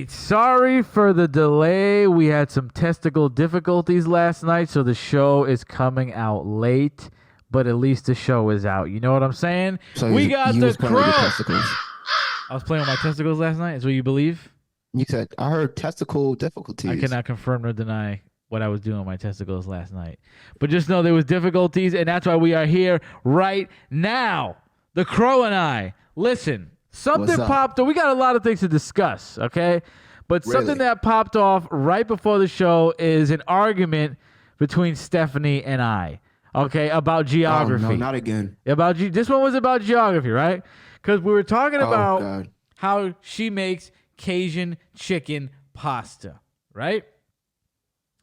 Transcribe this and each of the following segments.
right. Sorry for the delay. We had some testicle difficulties last night, so the show is coming out late, but at least the show is out. You know what I'm saying? So We got you the was playing with your crow. testicles. I was playing with my testicles last night, is what you believe? You said I heard testicle I difficulties. cannot confirm nor deny what I was doing with my testicles last night. But just know there was difficulties, and that's why we are here right now. The Crow and I. Listen, something What's up? popped up. We got a lot of things to discuss, okay? But something Really? that popped off right before the show is an argument between Stephanie and I, okay, about geography. Oh, no, not again. This one was about geography, right? Because we were talking Oh, about God. how she makes Cajun chicken pasta, right?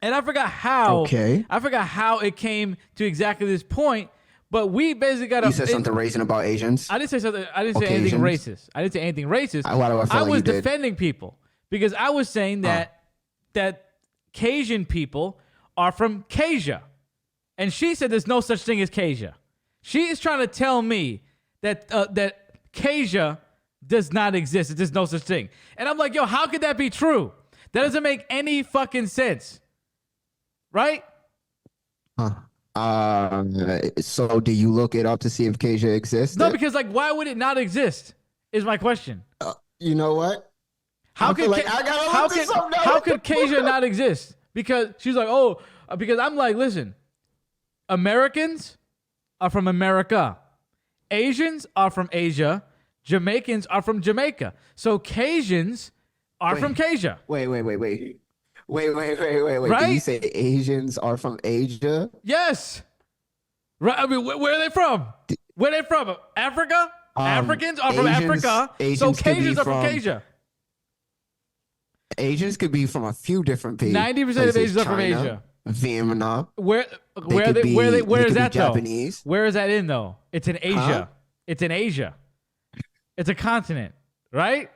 And I forgot how. Okay. I forgot how it came to exactly this point. But we basically got You said something racist about Asians. I didn't say something. I didn't say anything racist. I didn't say anything racist. Why do I feel I like was you did? defending people because I was saying that Cajun people are from Casia, and she said there's no such thing as Casia. She is trying to tell me that that Casia does not exist. There's no such thing, and I'm like, yo, how could that be true? That doesn't make any fucking sense, right? Huh. So do you look it up to see if Casia exists? No, because like, why would it not exist? Is my question. You know what? How I could feel like I gotta how look this could up now. how could Casia not exist? Because she's like, oh, because I'm like, listen, Americans are from America, Asians are from Asia, Jamaicans are from Jamaica, so Cajuns are from Casia. Wait. Right? Did you say Asians are from Asia? Yes, right. I mean, where are they from? Where are they from? Africa. Africans are from Africa, so Asians could be Cajuns are from from- Casia. Asians could be from a few different places. 90% of Asians are from China, Asia. Vietnam. Where could be- where they is could be that though? Japanese. Where is that in though? It's in Asia. Huh? It's in Asia. It's a continent, right?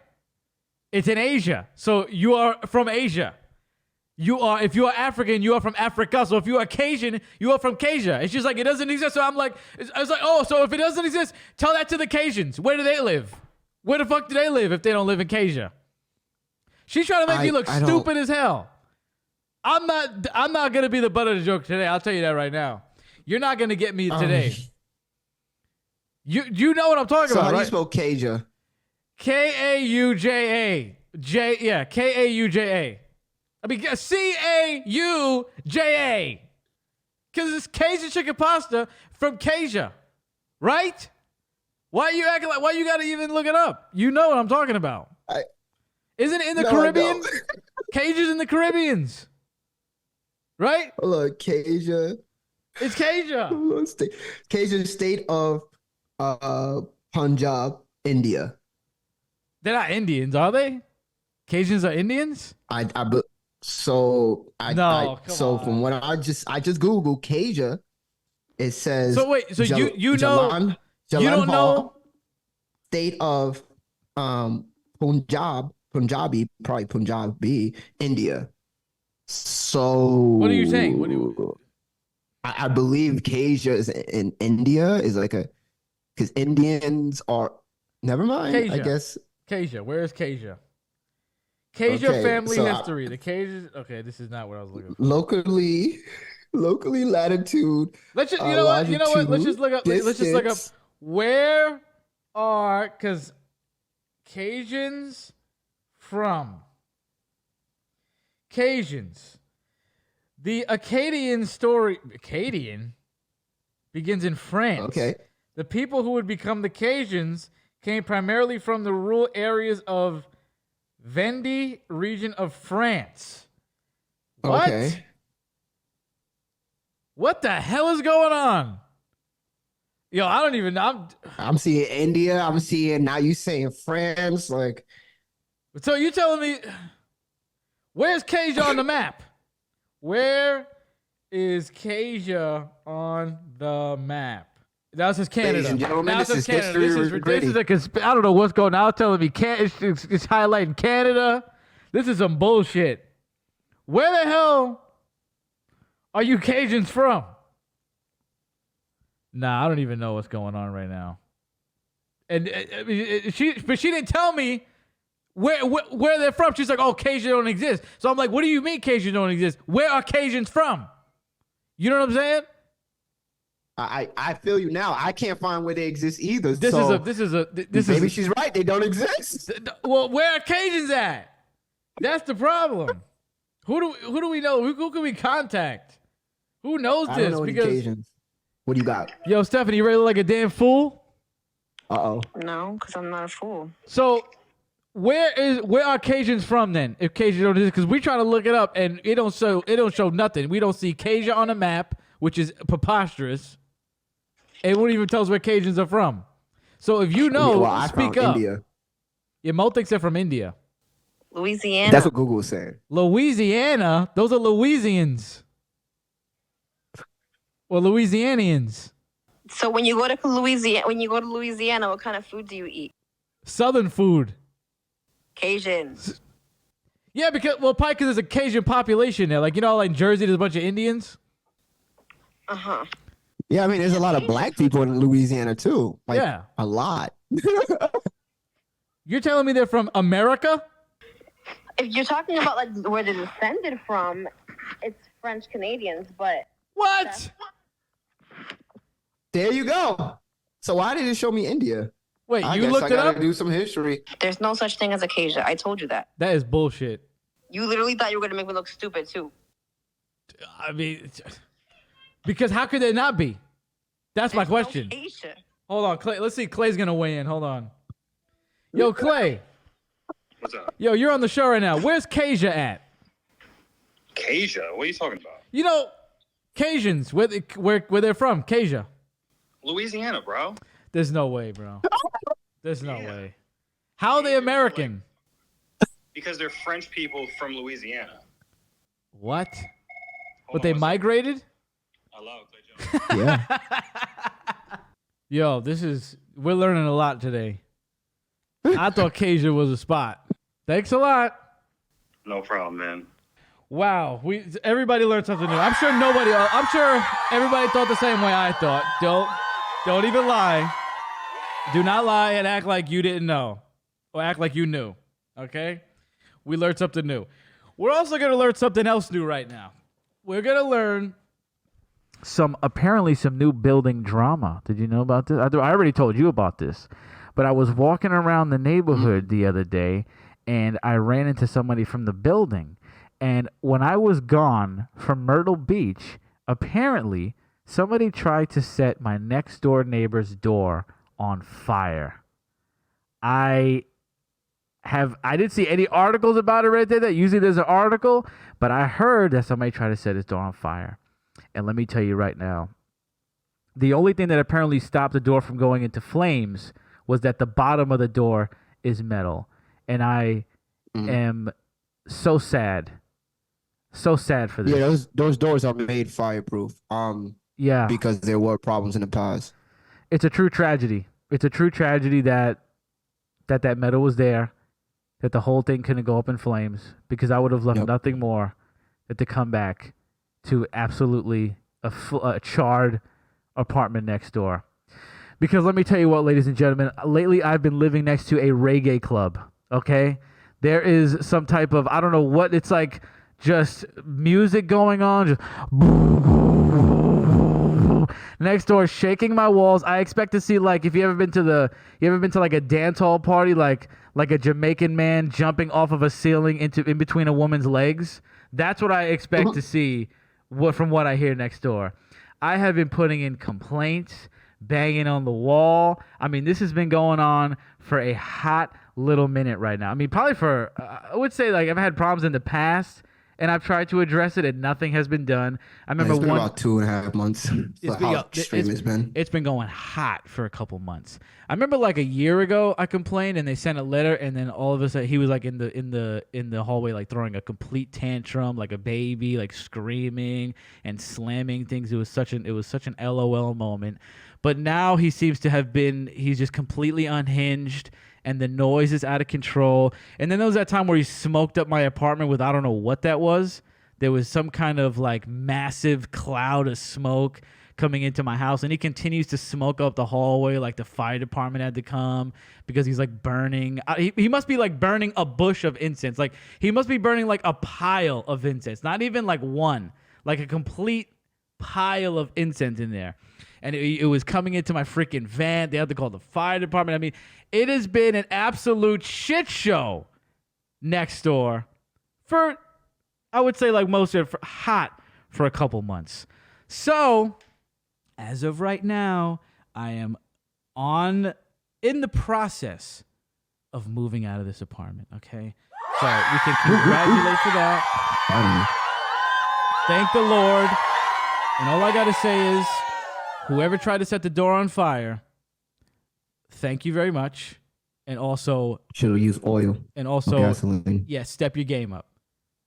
It's in Asia. So you are from Asia. If you are African, you are from Africa. So if you are Cajun, you are from Casia. It's just like it doesn't exist. So I'm like, I was like, oh, so if it doesn't exist, tell that to the Cajuns. Where do they live? Where the fuck do they live if they don't live in Casia? She's trying to make me look I don't- stupid as hell. I'm not gonna be the butt of the joke today. I'll tell you that right now. You're not gonna get me today. You know what I'm talking So about, how do you right? spell Casia? Kauja. Kauja. I mean Cauja. Because it's Cajun chicken pasta from Casia, right? Why you acting like? Why you gotta even look it up? You know what I'm talking about. Isn't it in the No, I Caribbean? don't. Cajuns in the Caribbeans, right? Hold on, Casia. It's Casia. Hold on, Casia state of Punjab, India. They're not Indians, are they? Cajuns are Indians? So No, come on. from what I just Googled Casia, it says So wait, so you know Jalan you don't know? state of Punjabi, probably Punjabi, India. So What are you saying? What do you? I believe Casia is in India is like because Indians are never mind. I Casia. guess Casia, where is Casia? Casia Okay, family so history. The Cajuns. Okay, this is not what I was looking for. locally latitude. Let's just you know what? Let's just look up. Let's just look up distance. where are because Cajuns from Cajuns. The Akkadian story. Akkadian begins in France. Okay. The people who would become the Cajuns came primarily from the rural areas of Vendée region of France. What? Okay. What the hell is going on? Yo, I don't even know. I'm seeing India. I'm seeing now you saying France. Like So you telling me where's Casia on the map? Where is Casia on the map? That says Canada. Ladies and gentlemen, Now it this says is Canada. history This is gritty. I don't know what's going on. Now it's telling me it's highlighting Canada. This is some bullshit. Where the hell are you Cajuns from? Nah, I don't even know what's going on right now. And she didn't tell me where they're from. She's like, oh, Cajun don't exist. So I'm like, what do you mean Cajun don't exist? Where are Cajuns from? You know what I'm saying? I feel you now. I can't find where they exist either. Maybe she's right. They don't exist. Well, where are Cajuns at? That's the problem. Who do we know? Who can we contact? Who knows this? I don't know any Cajuns. What do you got? Yo, Stephanie, you ready to look like a damn fool? Uh-oh. No, because I'm not a fool. So where are Cajuns from then? If Cajuns don't exist, because we trying to look it up and it don't show nothing. We don't see Cajun on the map, which is preposterous. It won't even tell us where Cajuns are from. So if you know, speak up. India. Yeah, Mo thinks they're from India. Louisiana. That's what Google is saying. Louisiana? Those are Louisians. Or Louisianians. So when you go to Louisiana, what kind of food do you eat? Southern food. Cajun. Yeah, probably because there's a Cajun population there. Like, like in Jersey, there's a bunch of Indians. Uh-huh. Yeah, I mean, there's a lot of black people in Louisiana, too. Like, yeah. A lot. You're telling me they're from America? If you're talking about, like, where they're descended from, it's French Canadians, but... What? There you go. So why did it show me India? Wait, you looked it up? I gotta do some history. There's no such thing as a Cajun. I told you that. That is bullshit. You literally thought you were going to make me look stupid, too. I mean... Because how could there not be? That's my question. No hold on, Clay. Let's see. Clay's gonna weigh in. Hold on. Yo, Clay. What's up? Yo, you're on the show right now. Where's Casia at? Casia? What are you talking about? Cajuns. Where they're from? Casia. Louisiana, bro. There's no way, bro. There's no way. How are they American? Because they're French people from Louisiana. What? But they migrated? Hello, Clay Jones. Yeah. Yo, we're learning a lot today. I thought Casia was a spot. Thanks a lot. No problem, man. Wow, everybody learned something new. I'm sure everybody thought the same way I thought. Don't even lie. Do not lie and act like you didn't know or act like you knew. Okay? We learned something new. We're also going to learn something else new right now. We're going to learn apparently some new building drama. Did you know about this? I already told you about this, but I was walking around the neighborhood the other day and I ran into somebody from the building. And when I was gone from Myrtle Beach, apparently somebody tried to set my next door neighbor's door on fire. I didn't see any articles about it right there. That usually there's an article, but I heard that somebody tried to set his door on fire. And let me tell you right now, the only thing that apparently stopped the door from going into flames was that the bottom of the door is metal. And I am so sad. So sad for this. Yeah, those doors are made fireproof. Yeah. Because there were problems in the past. It's a true tragedy. It's a true tragedy that metal was there, that the whole thing couldn't go up in flames, because I would have loved nothing more than to come back to absolutely a charred apartment next door. Because let me tell you what, ladies and gentlemen, lately I've been living next to a reggae club, okay? There is some type of, I don't know what, it's like just music going on, just next door, shaking my walls. I expect to see, like, if you ever been to like a dance hall party, like a Jamaican man jumping off of a ceiling in between a woman's legs. That's what I expect to see from what I hear next door. I have been putting in complaints, banging on the wall. I mean, this has been going on for a hot little minute right now. I mean, probably for, I would say, like, I've had problems in the past, and I've tried to address it, and nothing has been done. I remember it's been about 2.5 months. It's been going hot for a couple months. I remember like a year ago, I complained, and they sent a letter, and then all of a sudden he was like in the hallway, like throwing a complete tantrum, like a baby, like screaming and slamming things. It was such an LOL moment. But now he seems to have he's just completely unhinged, and the noise is out of control. And then there was that time where he smoked up my apartment with, I don't know what that was. There was some kind of like massive cloud of smoke coming into my house, and he continues to smoke up the hallway. Like the fire department had to come because he's like burning. He must be like burning a bush of incense. Like he must be burning like a pile of incense, not even like one, like a complete pile of incense in there. And it was coming into my freaking van. They had to call the fire department. I mean, it has been an absolute shit show next door for, I would say, like most of it, hot for a couple months. So, as of right now, I am in the process of moving out of this apartment, okay? So, we can congratulate for that. Thank the Lord. And all I got to say is, whoever tried to set the door on fire, thank you very much. And also, should have used oil. And also, gasoline. Yeah, step your game up.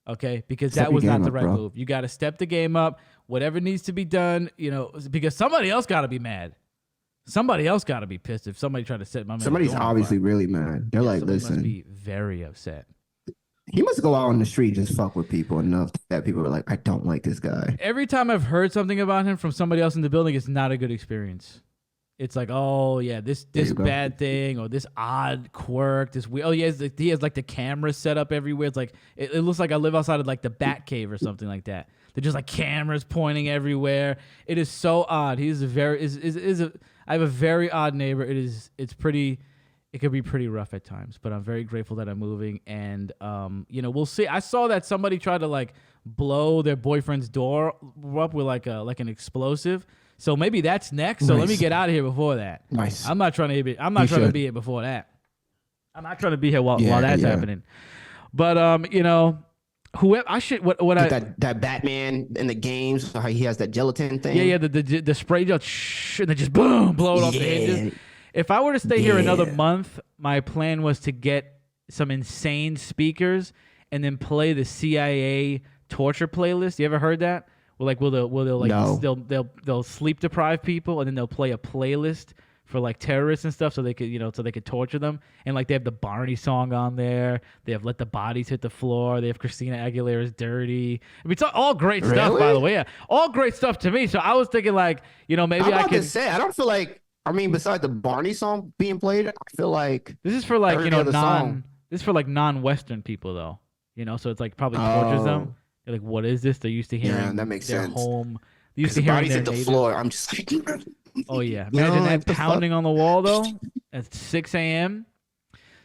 Okay? Because Step that was your not game the up, right bro. move. You got to step the game up. Whatever needs to be done, because somebody else got to be mad. Somebody else got to be pissed if somebody tried to set my man. Somebody's obviously really mad. They're like, somebody listen. must be very upset. He must go out on the street and just fuck with people enough that people are like, I don't like this guy. Every time I've heard something about him from somebody else in the building, it's not a good experience. It's like, oh yeah, this bad thing or this odd quirk, this weird. Oh yeah, he has like the camera set up everywhere. It's like it looks like I live outside of like the Bat Cave or something like that. They're just like cameras pointing everywhere. It is so odd. He's I have a very odd neighbor. It could be pretty rough at times, but I'm very grateful that I'm moving, and we'll see. I saw that somebody tried to like blow their boyfriend's door up with like an explosive. So maybe that's next. So Nice. Let me get out of here before that. Nice. I'm not trying to be here before that. I'm not trying to be here while that's happening. But whoever I should what I that Batman in the games, how he has that gelatin thing. yeah the spray gel and then just boom blow it off the hinges. If I were to stay here another month, my plan was to get some insane speakers and then play the CIA torture playlist. You ever heard that? They'll sleep deprive people and then they'll play a playlist for like terrorists and stuff so they could torture them. And like they have the Barney song on there. They have Let the Bodies Hit the Floor. They have Christina Aguilera's Dirty. I mean, it's all great stuff, by the way. Yeah, all great stuff to me. So I was thinking like, maybe I could say I don't feel like. I mean, besides the Barney song being played, I feel like this is for like every other song. this is for like non-Western people though. So it's like probably tortures them. They're like, what is this? They're used to hearing that makes their sense. home. They're used to hearing bodies their hit the neighbors. floor. I'm just like, oh yeah, imagine that pounding on the wall though at 6 a.m.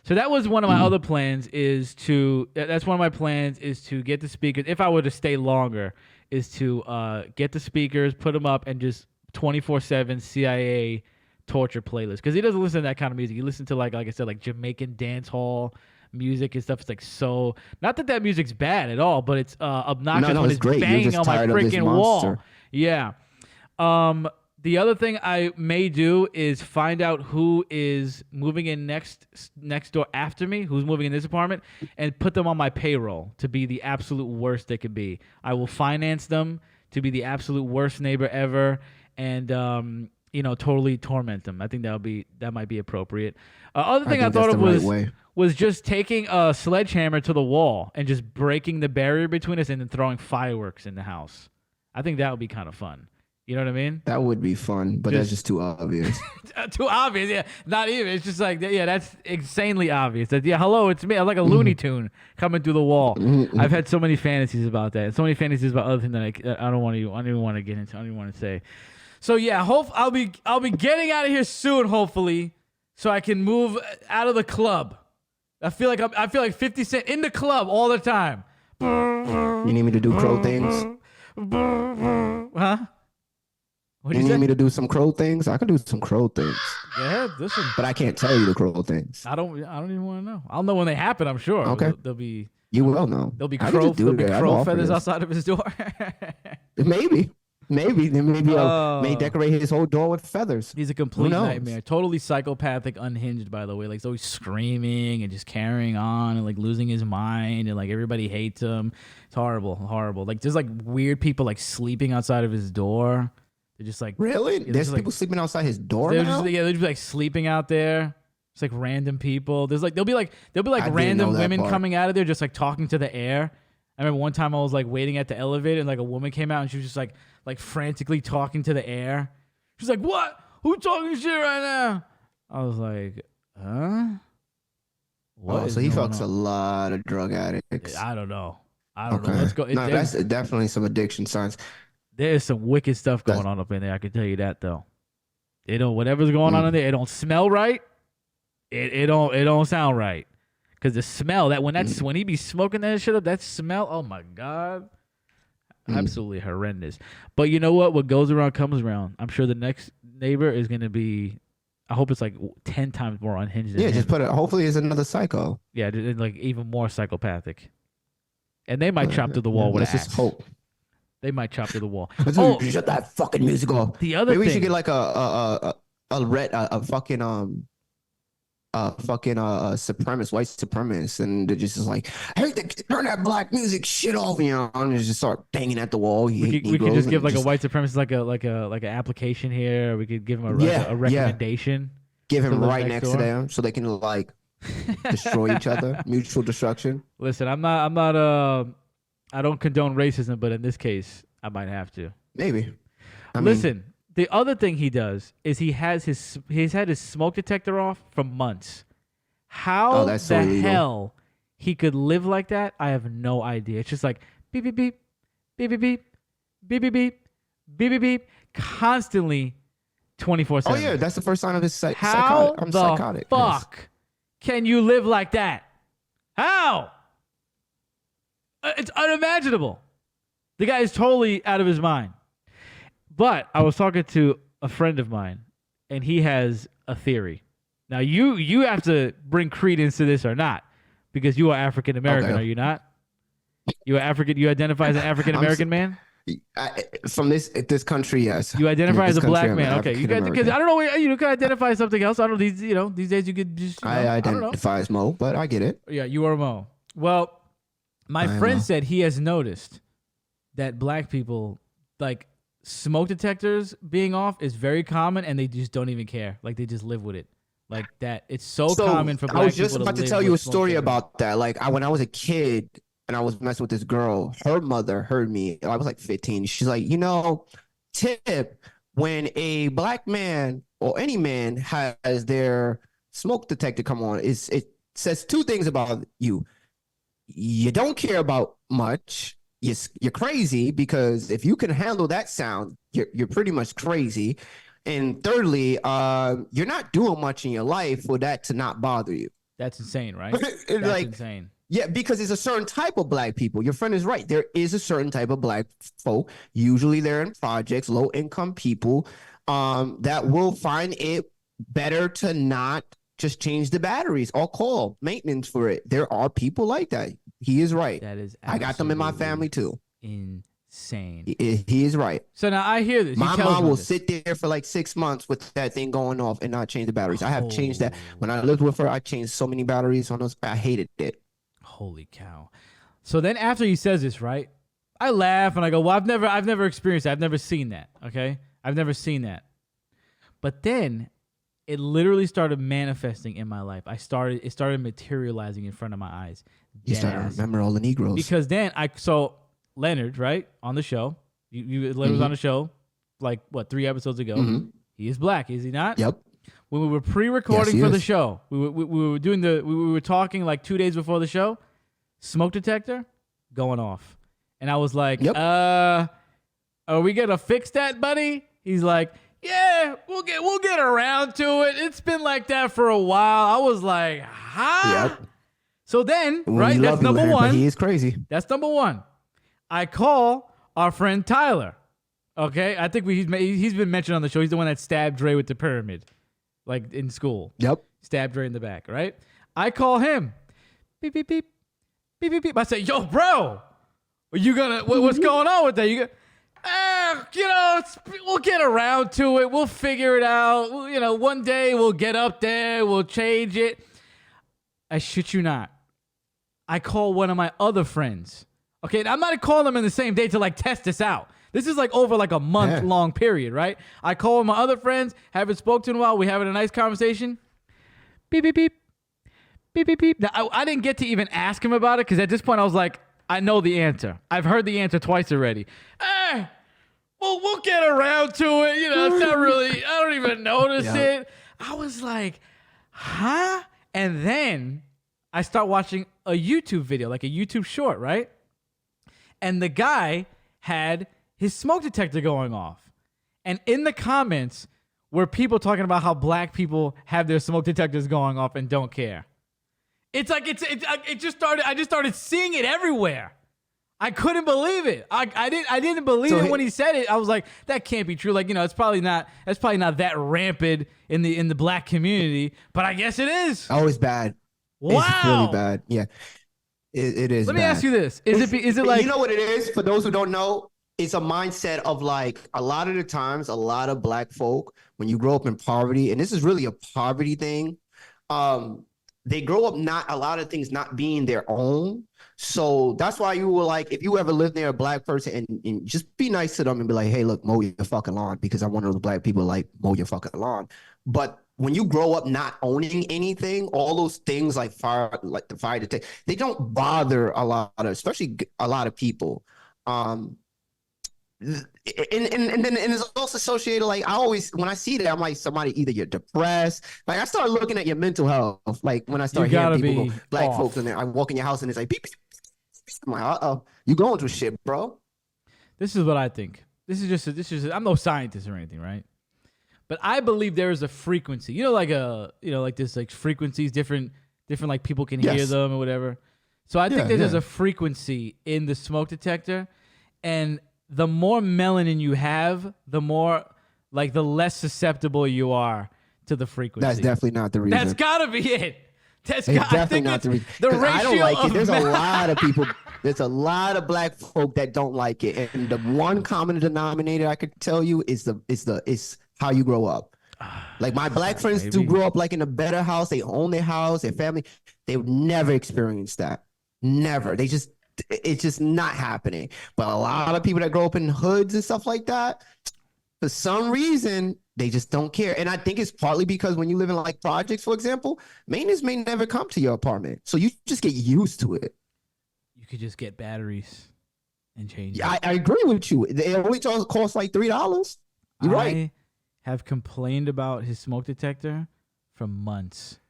So that was one of my other plans. That's one of my plans is to get the speakers. If I were to stay longer, is to get the speakers, put them up, and just 24/7 CIA torture playlist. Because he doesn't listen to that kind of music. He listens to like I said, like Jamaican dance hall music and stuff. It's like so. Not that music's bad at all, but it's obnoxious when it's great. banging on my freaking wall. Monster. Yeah. The other thing I may do is find out who is moving in next door after me, who's moving in this apartment, and put them on my payroll to be the absolute worst they could be. I will finance them to be the absolute worst neighbor ever, and totally torment them. I think that might be appropriate. Other thing I thought of was just taking a sledgehammer to the wall and just breaking the barrier between us and then throwing fireworks in the house. I think that would be kind of fun. You know what I mean? That would be fun, but that's just too obvious. Too obvious, yeah. Not even. It's just like, yeah, that's insanely obvious. That, yeah, hello, it's me. I'm like a Looney Tune coming through the wall. I've had so many fantasies about that. So many fantasies about other things that I don't even want to get into. I don't even want to say. So yeah, I'll be getting out of here soon, hopefully, so I can move out of the club. I feel like 50 Cent in the club all the time. You need me to do crow things? Huh? What do you need me to do some crow things? I can do some crow things. Yeah, listen. But I can't tell you the crow things. I don't even want to know. I'll know when they happen, I'm sure. Okay. There'll be You will know. There'll be crow feathers outside of his door. Maybe. Then maybe may decorate his whole door with feathers. He's a complete nightmare. Totally psychopathic, unhinged, by the way. Like, he's always screaming and just carrying on and like losing his mind and like everybody hates him. It's horrible. Like, there's like weird people like sleeping outside of his door. They're just like really. There's people sleeping outside his door now. They're just like sleeping out there. It's like random people. There'll be like random women coming out of there just like talking to the air. I remember one time I was like waiting at the elevator and like a woman came out and she was just like frantically talking to the air. She's like, "What? Who talking shit right now?" I was like, "Huh? What?" Oh, so he fucks a lot of drug addicts. I don't know. Let's go. No, that's definitely some addiction signs. There's some wicked stuff going on up in there. I can tell you that though. It don't whatever's going on in there. It don't smell right. It don't sound right. Cause the smell when he be smoking that shit up, that smell. Oh my god, absolutely horrendous. But you know what? What goes around comes around. I'm sure the next neighbor is gonna be. I hope it's like 10 times more unhinged than him. Just put it. Hopefully, it's another psycho. Yeah, like even more psychopathic. And they might chop through the wall with an axe. Let's just hope. They might chop through the wall. Shut that fucking music off. The other Maybe thing, we should get like a supremacist, white supremacist, and they're just like, "Hey, turn that black music shit off," and just start banging at the wall. We could just give like a white supremacist like an application here. Or we could give him a recommendation. Give him right next to them so they can like destroy each other, mutual destruction. Listen, I'm not I don't condone racism, but in this case, I might have to. Maybe. Listen, the other thing he does is he's had his smoke detector off for months. How the hell he could live like that, I have no idea. It's just like beep beep beep, beep beep beep, beep beep beep, beep beep beep, constantly 24/7. Oh yeah, that's the first sign of his psychotic. How the fuck can you live like that? How? It's unimaginable. The guy is totally out of his mind. But I was talking to a friend of mine, and he has a theory. Now, you have to bring credence to this or not, because you are African American, are you not? You are African. You identify as an African American man. From this country, yes. You identify as a black man. Okay, you guys, because I don't know. You can identify as something else. I don't know. These days you could just. I identify as Mo, but I get it. Yeah, you are Mo. Well, my friend said he has noticed that black people like. Smoke detectors being off is very common, and they just don't even care. Like they just live with it, like that. It's so common for black people. I was just about to tell you a story about that. Like when I was a kid and I was messing with this girl, her mother heard me. I was like 15. She's like, Tip, when a black man or any man has their smoke detector come on, it says two things about you. You don't care about much. You're crazy, because if you can handle that sound, you're pretty much crazy. And thirdly, you're not doing much in your life for that to not bother you. That's insane, right? That's insane. Yeah, because it's a certain type of black people. Your friend is right. There is a certain type of black folk. Usually they're in projects, low income people, that will find it better to not just change the batteries or call maintenance for it. There are people like that. He is right. That is I got them in my family too. Insane. He is right. So now I hear this. My mom will sit there for like 6 months with that thing going off and not change the batteries. I have changed that. When I lived with her, I changed so many batteries on those. I hated it. Holy cow. So then after he says this, right, I laugh and I go, well, I've never experienced that. I've never seen that. Okay. I've never seen that. But then it literally started manifesting in my life. It started materializing in front of my eyes. You started to remember all the Negroes. Because then so Leonard, right, on the show, Leonard was on the show like 3 episodes ago. Mm-hmm. He is black, is he not? Yep. When we were pre-recording for the show, we were talking like 2 days before the show. Smoke detector going off, and I was like, yep. Are we gonna fix that, buddy? He's like, yeah, we'll get around to it. It's been like that for a while. I was like, huh? Yep. So then, right, that's number one. He is crazy. That's number one. I call our friend Tyler. Okay, I think he's been mentioned on the show. He's the one that stabbed Dre with the pyramid, like in school. Yep. Stabbed Dre in the back, right? I call him. Beep, beep, beep. Beep, beep, beep. I say, yo, bro, are you gonna, what's going on with that? We'll get around to it. We'll figure it out. One day we'll get up there. We'll change it. I shit you not. I call one of my other friends. Okay, I'm not calling them in the same day to like test this out. This is like over like a month-long period, right? I call my other friends, haven't spoken to in a while. We having a nice conversation. Beep, beep, beep. Beep, beep, beep. Now, I didn't get to even ask him about it because at this point I was like, I know the answer. I've heard the answer twice already. Well, we'll get around to it. You know, it's not really, I don't even notice it. I was like, huh? And then I start watching a YouTube video, like a YouTube short, right? And the guy had his smoke detector going off. And in the comments were people talking about how black people have their smoke detectors going off and don't care. It's like I just started seeing it everywhere. I couldn't believe it. I didn't believe it when he said it. I was like, that can't be true. Like, you know, it's probably not that rampant in the black community, but I guess it is. Oh, it's bad. Wow. It's really bad. Yeah. It is. Let me ask you this. Is it like, you know what it is? For those who don't know, it's a mindset of like a lot of the times, a lot of black folk, when you grow up in poverty, and this is really a poverty thing, they grow up not a lot of things not being their own. So that's why you were like, if you ever lived near a black person and just be nice to them and be like, hey, look, mow your fucking lawn, because I'm one of those black people like mow your fucking lawn. But when you grow up not owning anything, all those things like the fire detector, they don't bother especially a lot of people. And it's also associated, like, I always, when I see that, I'm like, somebody, either you're depressed, like I start looking at your mental health, like when I start hearing people go, black folks in there, I walk in your house and it's like, beep, beep, beep, beep. I'm like, uh-oh, you going through shit, bro. this is what I think. This is just I'm no scientist or anything, right? But I believe there is a frequency, like this, like frequencies, different like people can hear them or whatever. So I think there's a frequency in the smoke detector, and the more melanin you have, the more, like, the less susceptible you are to the frequency. That's definitely not the reason. That's gotta be it. It's definitely not the reason. The ratio I don't like it. There's a of lot of people. There's a lot of black folk that don't like it, and the one common denominator I could tell you is how you grow up. Like my black friends who grew up like in a better house, they own their house, their family, they would never experience that. Never. It's just not happening. But a lot of people that grow up in hoods and stuff like that, for some reason, they just don't care. And I think it's partly because when you live in like projects, for example, maintenance may never come to your apartment. So you just get used to it. You could just get batteries and change it. I agree with you. They only cost like $3. You're right. Have complained about his smoke detector for months,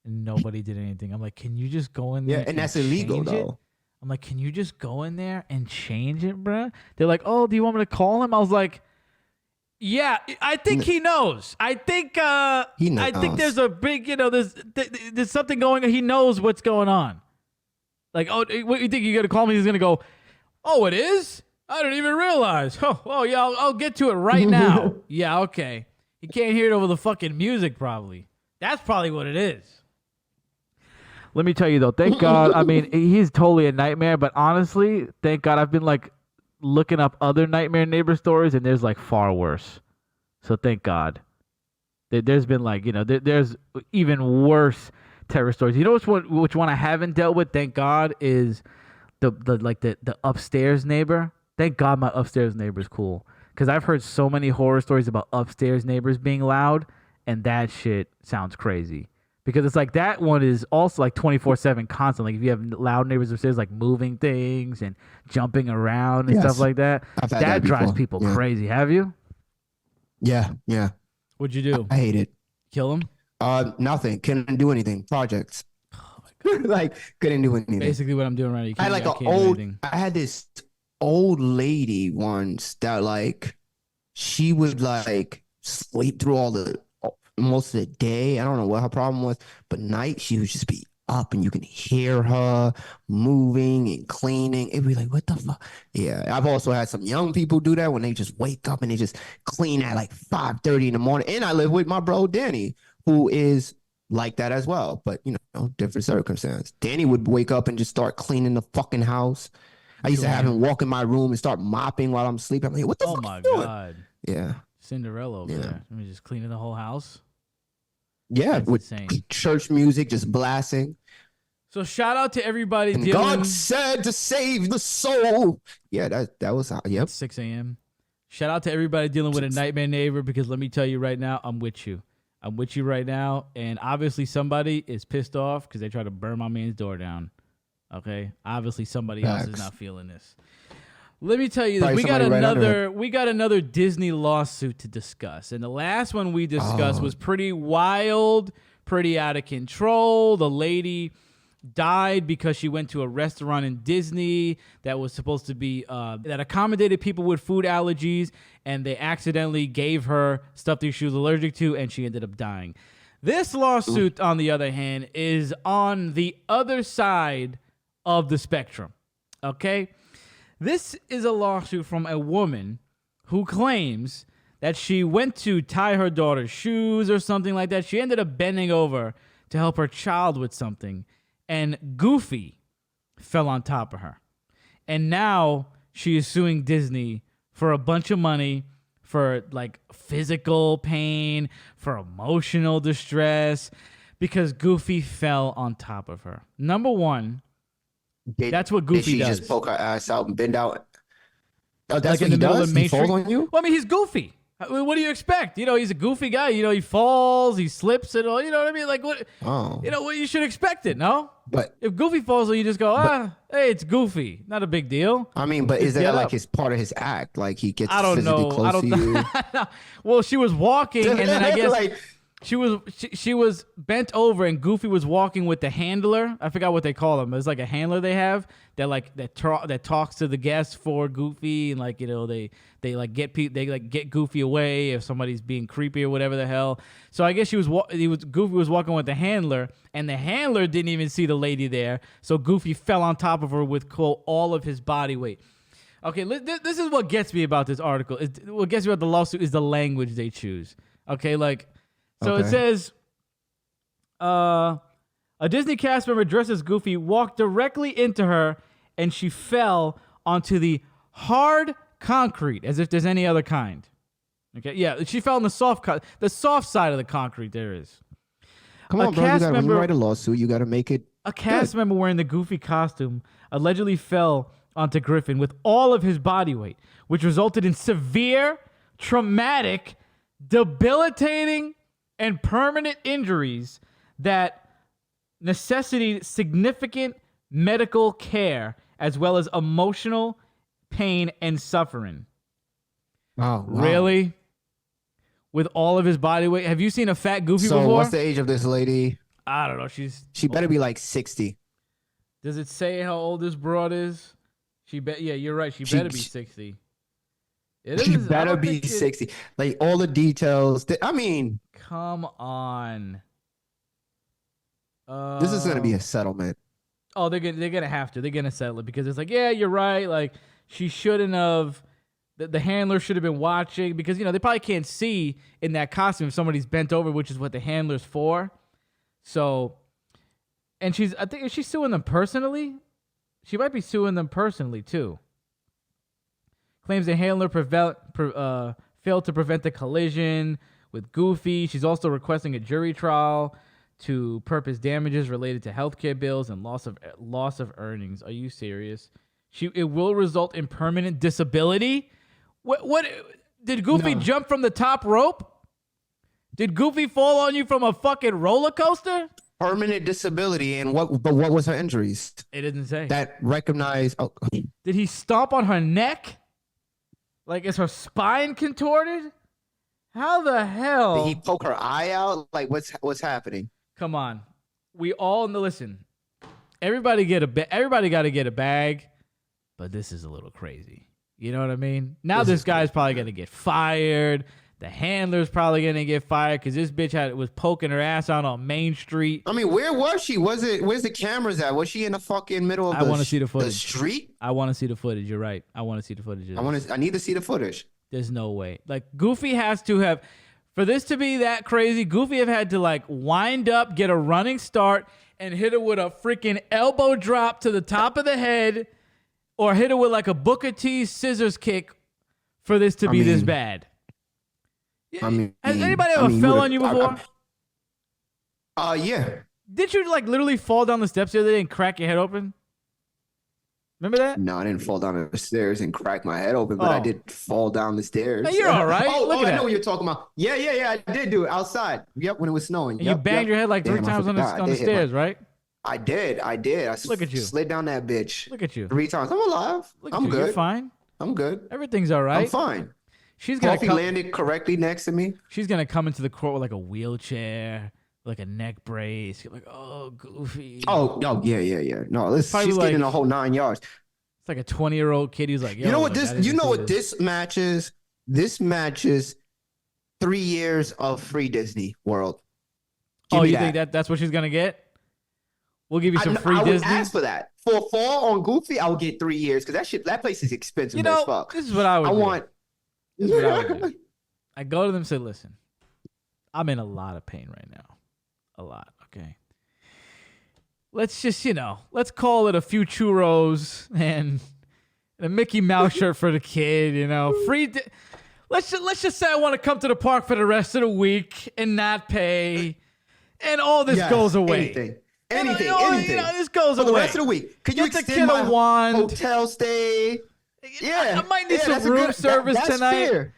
and nobody did anything. I'm like, can you just go in there? Yeah, and that's illegal though. I'm like, can you just go in there and change it, bruh? They're like, oh, do you want me to call him? I was like, yeah, I think he knows. I think he knows. I think there's a big, there's something going on. He knows what's going on. Like, oh, what, you think you're gonna call me? He's gonna go, oh, it is? I didn't even realize. Oh, yeah, I'll get to it right now. Yeah, okay. He can't hear it over the fucking music, probably. That's probably what it is. Let me tell you, though, thank God. I mean, he's totally a nightmare, but honestly, thank God I've been, like, looking up other nightmare neighbor stories, and there's, like, far worse. So thank God. There's been, like, there's even worse terror stories. You know which one I haven't dealt with, thank God, is the upstairs neighbor. Thank God my upstairs neighbor is cool, because I've heard so many horror stories about upstairs neighbors being loud, and that shit sounds crazy. Because it's like that one is also like 24/7 constant. Like if you have loud neighbors upstairs, like moving things and jumping around and stuff like that, that drives people crazy. Have you? Yeah. What'd you do? I hate it. Kill him? Nothing. Couldn't do anything. Projects. Oh my God. Like couldn't do anything. Basically what I'm doing right now. I had this old lady once that like she would like sleep through most of the day. I don't know what her problem was, but night she would just be up and you can hear her moving and cleaning. It'd be like, what the fuck? Yeah, I've also had some young people do that when they just wake up and they just clean at like 5:30 in the morning. And I live with my bro Danny, who is like that as well, but different circumstance. Danny would wake up and just start cleaning the fucking house. I used to have him walk in my room and start mopping while I'm sleeping. I'm like, what the fuck? Oh my God. Yeah. Cinderella over there. I mean, just cleaning the whole house. Yeah, that's with insane. Church music just blasting. So shout out to everybody and dealing. God said to save the soul. Yeah, that was yep. 6 a.m. Shout out to everybody dealing with a nightmare neighbor, because let me tell you right now, I'm with you. I'm with you right now, and obviously somebody is pissed off because they tried to burn my man's door down. Okay, obviously somebody else is Facts. not feeling this. Let me tell you this: Probably we got somebody right under we got another Disney lawsuit to discuss, and the last one we discussed Oh. was pretty wild, pretty out of control. The lady died because she went to a restaurant in Disney that was supposed to be that accommodated people with food allergies, and they accidentally gave her stuff that she was allergic to, and she ended up dying. This lawsuit, on the other hand, is on the other side of the spectrum. Okay? This is a lawsuit from a woman who claims that she went to tie her daughter's shoes or something like that. She ended up bending over to help her child with something, and Goofy fell on top of her. And now she is suing Disney for a bunch of money for like physical pain, for emotional distress, because Goofy fell on top of her. Number one, that's what Goofy Did she does. just poke her ass out and bend out? Oh, Like that's what in he the middle of does? the He falls Matrix? on you? Well, I mean, he's Goofy. What do you expect? You know, he's a goofy guy. You know, he falls, he slips and all. You know what I mean? Like, what? Oh. You know what? You should expect it, no? But, If Goofy falls, you just go, hey, it's Goofy. Not a big deal. I mean, but is Get that like up. his part of his act? Like he gets I don't physically know. close I don't to you? know. Well, she was walking, and then I guess Like, she was bent over, and Goofy was walking with the handler. I forgot what they call him. It's like a handler they have that talks to the guests for Goofy, and like, you know, they get Goofy away if somebody's being creepy or whatever the hell. So I guess Goofy was walking with the handler, and the handler didn't even see the lady there. So Goofy fell on top of her with quote all of his body weight. Okay, this is what gets me about this article. What gets me about the lawsuit is the language they choose. Okay, like. So it Okay. says, a Disney cast member dressed as Goofy walked directly into her, and she fell onto the hard concrete, as if there's any other kind. Okay, yeah, she fell on the soft side of the concrete. There is come A on, bro. You cast gotta, when you member- write a lawsuit, you got to make it. a cast member wearing the Goofy costume allegedly fell onto Griffin with all of his body weight, which resulted in severe, traumatic, debilitating, and permanent injuries that necessitated significant medical care as well as emotional pain and suffering. Oh, wow. Really? With all of his body weight? Have you seen a fat Goofy So before? what's the age of this lady? I don't know. She better be like 60. Does it say how old this broad is? Yeah, you're right. She She- better be 60. It She is- I better don't be think it- 60. Like all the details. I mean, Come on. this is gonna be a settlement. Oh, they're gonna have to. They're gonna settle it because it's like, yeah, you're right. Like she shouldn't have. The handler should have been watching because, you know, they probably can't see in that costume if somebody's bent over, which is what the handler's for. So, and I think, is she suing them personally? She might be suing them personally too. Claims the handler failed to prevent the collision with Goofy. She's also requesting a jury trial to purpose damages related to healthcare bills and loss of earnings. Are you serious? It will result in permanent disability. What did Goofy jump from the top rope? Did Goofy fall on you from a fucking roller coaster? Permanent disability, and what was her injuries? It didn't say. That recognized. Oh, Did he stomp on her neck? Like, is her spine contorted? How the hell? did he poke her eye out? Like what's happening? Come on. We all know. Listen, everybody got to get a bag, but this is a little crazy. You know what I mean? Now this guy's probably going to get fired. The handler's probably going to get fired because this bitch was poking her ass out on Main Street. I mean, where was she? Where's the cameras at? Was she in the fucking middle of I wanna see the the footage. street? I want to see the footage. You're right. I want to see the footage. I need to see the footage. There's no way. Like, Goofy has to have, for this to be that crazy, Goofy have had to like wind up, get a running start, and hit her with a freaking elbow drop to the top of the head, or hit her with like a Booker T scissors kick for this to be this bad. I mean, Has anybody ever fell on you before? Yeah. Did you like literally fall down the steps the other day and crack your head open? Remember that? No, I didn't fall down the stairs and crack my head open, but I Oh. did fall down the stairs. Hey, you're all right. Oh, Look at I that. know what you're talking about. Yeah, I did do it outside. Yep, when it was snowing. And you banged your head like three Damn, I times on forgot. the They hit stairs, right? I did. I Look at you. slid down that bitch Look at you. 3 times. I'm alive. Look at I'm you. good. You're fine. I'm good. Everything's all I'm right. fine. She's gonna Coffee come. landed correctly next to me. She's gonna come into the court with like a wheelchair, like a neck brace. You're like, oh, Goofy. Oh, yeah. No, Probably she's like- getting a whole 9 yards. It's like a 20-year-old kid. He's like, yo, You know what like, I this? didn't You know see what this matches? This matches 3 years of free Disney World. Give Oh, me you think that's what she's gonna get? We'll give you some free I would Disney. ask for that. For a fall on Goofy, I would get 3 years because that place is expensive You know, as fuck. this is what I would. I do. want. This is what I would do. I go to them and say, listen, I'm in a lot of pain right now. A lot, okay? Let's just, let's call it a few churros and a Mickey Mouse shirt for the kid, Free. Let's just say I want to come to the park for the rest of the week and not pay, and all this Yes, goes away. Anything. This goes For away. the rest of the week. Could you Get the extend kid my a wand. hotel stay? Yeah. I might need Yeah, some that's a room good- service that's tonight. Fair.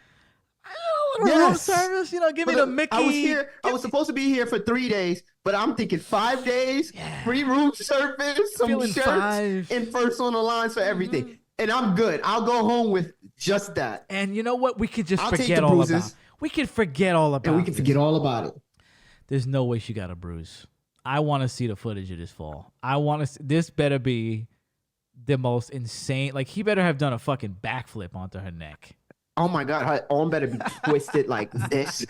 A little room Yes. service, give me But the Mickey. I was here. I was supposed to be here for 3 days, but I'm thinking 5 days, free room service, some Feeling shirts, 5. and first on the lines for everything. And I'm good. I'll go home with just that, And you know what? We could just I'll take forget the all bruises. about. We could forget all about. and we can this. forget all about it. There's no way she got a bruise. I want to see the footage of this fall. I want to. This better be the most insane. Like he better have done a fucking backflip onto her neck. Oh my God, her arm better be twisted like this.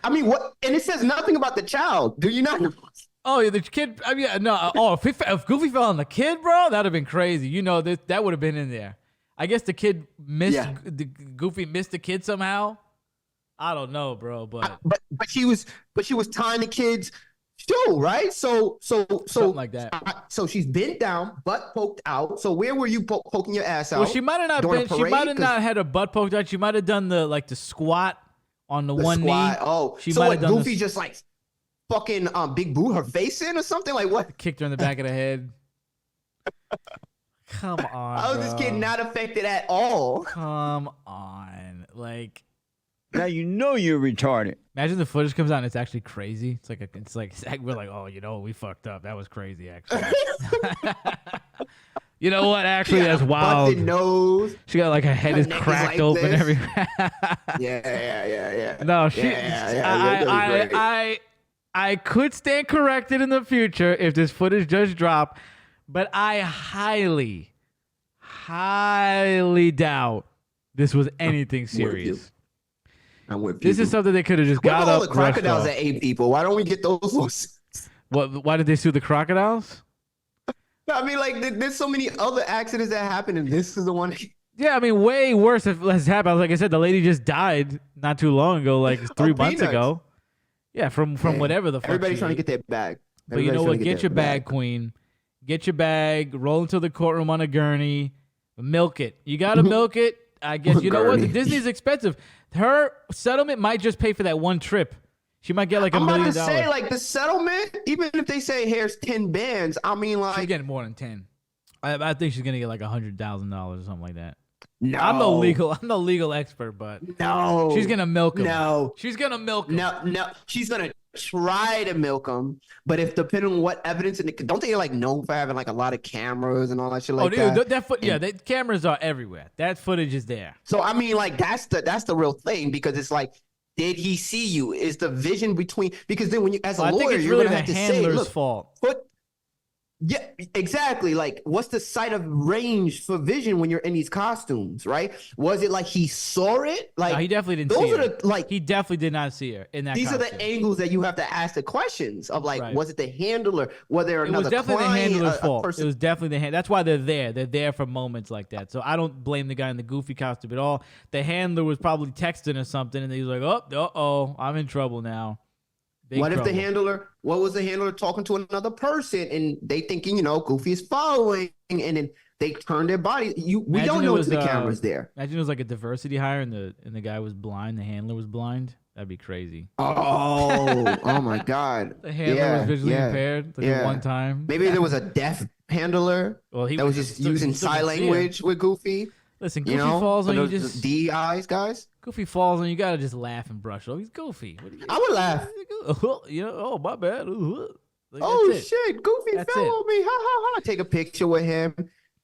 I mean, what? And it says nothing about the child. Do you not know? Oh, yeah, the kid. I mean, no. Oh, if Goofy fell on the kid, bro, that'd have been crazy. That would have been in there. I guess the kid missed. Yeah. Goofy missed the kid somehow. I don't know, bro, but But she was tying the kid's shoe, right? So something like that. So she's bent down, butt poked out. So where were you poking your ass out? Well, she might have not during been. a She parade? might have 'Cause not had a butt poked out. She might have done the squat on the the one squat. knee. Oh, She so might what? have done Goofy this- just like fucking big boo her face in or something like what? Kicked her in the back of the head. Come on. How is this bro. kid not affected at all? Come on. Like, Now you know you're retarded. imagine the footage comes out and it's actually crazy. It's like we're like, oh, we fucked up. That was crazy, actually. You know what? Actually, that's wild. Busted nose. She got like her head Her is neck is cracked like open. this. Everywhere. Yeah. No, she. Yeah, you're doing great. I could stand corrected in the future if this footage does drop, but I highly doubt this was anything with you. serious. I'm with you. This is something they could have just What got about all up. the rushed crocodiles off. that ate people? Why don't we get those ones? What? Why did they sue the crocodiles? I mean, like, there's so many other accidents that happen, and this is the one. Yeah, I mean, way worse has happened. Like I said, the lady just died not too long ago, like 3 months Peanuts. ago. Yeah, from whatever the fuck. Everybody's she trying to ate. get their bag. But you know what? Get your bag, queen. Get your bag. Roll into the courtroom on a gurney. Milk it. You gotta milk it. I guess you know what? The Gurney. Disney's expensive. Her settlement might just pay for that one trip. She might get like I'm $1 about million. to say, like, the settlement, even if they say here's 10 bands, I mean, She's like, getting more than 10. I think she's gonna get like $100,000 or something like that. no. I'm no legal expert, but No. she's gonna milk him. No. She's gonna milk him. No. She's going to try to milk them, but if depending on what evidence, and don't they, like, known for having, like, a lot of cameras and all that shit like dude, that? the cameras are everywhere. That footage is there. So, I mean, like, that's the real thing, because it's like, did he see you? Is the vision between, because then when you, as a I lawyer, think it's you're really going to the have to say, handler's look, fault. yeah, exactly. Like, what's the sight of range for vision when you're in these costumes, right? Was it like he saw it? Like, No, he definitely didn't those see are her. the, like, He definitely did not see her in that. these are costume. the angles that you have to ask the questions of, like, Right. was it the handler? Was there It another was definitely client, the handler's a fault. person- It was definitely the hand. That's why they're there. They're there for moments like that. So I don't blame the guy in the goofy costume at all. The handler was probably texting or something, and he was like, "Oh, I'm in trouble now." Big What if trouble. what was the handler talking to another person and they thinking, Goofy is following, and then they turn their body. We Imagine don't it know was, if the camera's there. Imagine it was like a diversity hire, and the guy was blind. The handler was blind. That'd be crazy. Oh my God. The handler was visually impaired like yeah. one time. Maybe there was a deaf handler Well, he that was just still- using still sign could see her. language with Goofy. Listen, Goofy falls for on you. those Just DEIs guys. Goofy falls on you. Gotta just laugh and brush off. He's Goofy. What do you? I would laugh. Oh, my bad. Like, Oh that's it. shit, Goofy That's fell it. on me. Ha ha ha. Take a picture with him.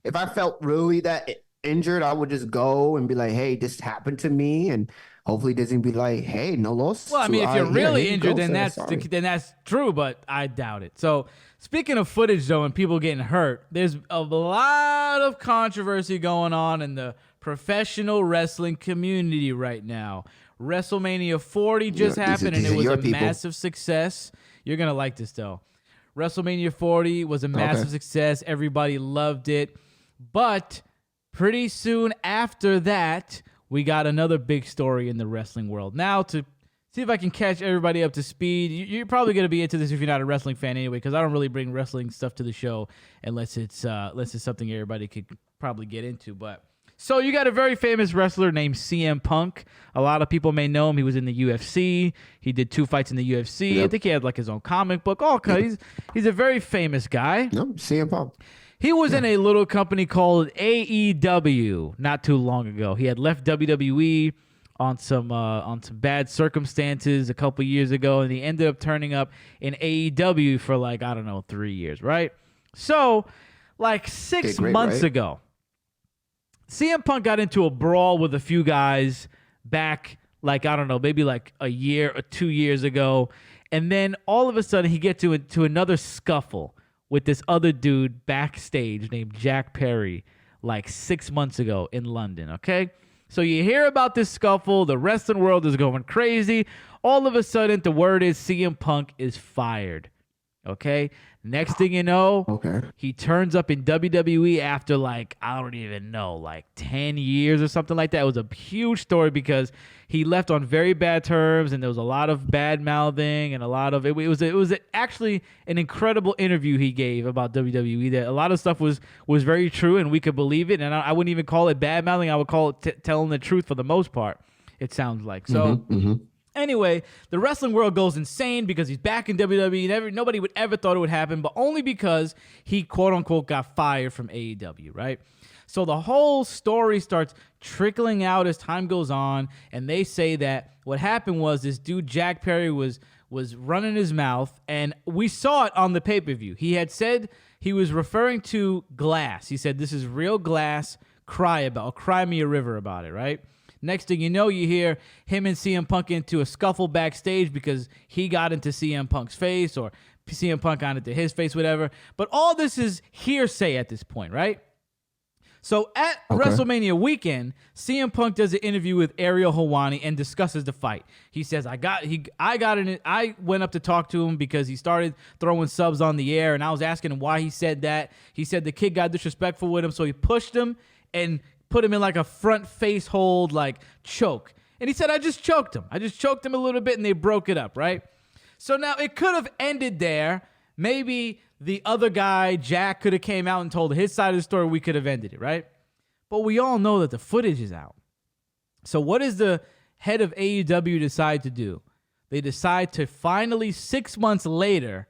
If I felt really that injured, I would just go and be like, "Hey, this happened to me," and hopefully doesn't be like, "Hey, no loss." Well, I mean, if you're here really you injured, go, then sir. Sorry. that's true, but I doubt it. So, speaking of footage though, and people getting hurt, there's a lot of controversy going on in the professional wrestling community right now. WrestleMania 40 just happened, and these it are was your a people. massive success. You're gonna like this though. WrestleMania 40 was a massive success. Everybody loved it, but pretty soon after that, we got another big story in the wrestling world. Now, to see if I can catch everybody up to speed, you're probably going to be into this if you're not a wrestling fan anyway, because I don't really bring wrestling stuff to the show unless it's something everybody could probably get into. But so you got a very famous wrestler named CM Punk. A lot of people may know him. He was in the UFC. He did 2 fights in the UFC. I Yep. think he had like his own comic book. He's a very famous guy. No, CM Punk. He was in a little company called AEW not too long ago. He had left WWE on some bad circumstances a couple years ago, and he ended up turning up in AEW for like, I don't know, 3 years, right? So, like 6 Okay, great, months right? ago, CM Punk got into a brawl with a few guys back, like, I don't know, maybe like a year or 2 years ago, and then all of a sudden he gets to another scuffle with this other dude backstage named Jack Perry like 6 months ago in London, okay? So you hear about this scuffle, the wrestling world is going crazy. All of a sudden, the word is CM Punk is fired, okay? Next thing you know, Okay. he turns up in WWE after like, I don't even know, like 10 years or something like that. It was a huge story because he left on very bad terms, and there was a lot of bad mouthing and a lot of it was actually an incredible interview he gave about WWE. That a lot of stuff was very true and we could believe it. And I wouldn't even call it bad mouthing. I would call it telling the truth for the most part. It sounds like so. Anyway, the wrestling world goes insane because he's back in WWE. Nobody would ever thought it would happen, but only because he, quote-unquote, got fired from AEW, right? So the whole story starts trickling out as time goes on, and they say that what happened was this dude, Jack Perry, was running his mouth, and we saw it on the pay-per-view. He had said he was referring to glass. He said, "This is real glass. Cry me a river about it," right? Next thing you know, you hear him and CM Punk into a scuffle backstage because he got into CM Punk's face or CM Punk got into his face, whatever. But all this is hearsay at this point, right? So at WrestleMania weekend, CM Punk does an interview with Ariel Helwani and discusses the fight. He says, I went up to talk to him because he started throwing subs on the air, and I was asking him why he said that. He said the kid got disrespectful with him, so he pushed him and put him in like a front face hold, like choke. And he said, I just choked him. I just choked him a little bit and they broke it up, right? So now it could have ended there. Maybe the other guy, Jack, could have came out and told his side of the story. We could have ended it, right? But we all know that the footage is out. So what does the head of AEW decide to do? They decide to finally, 6 months later,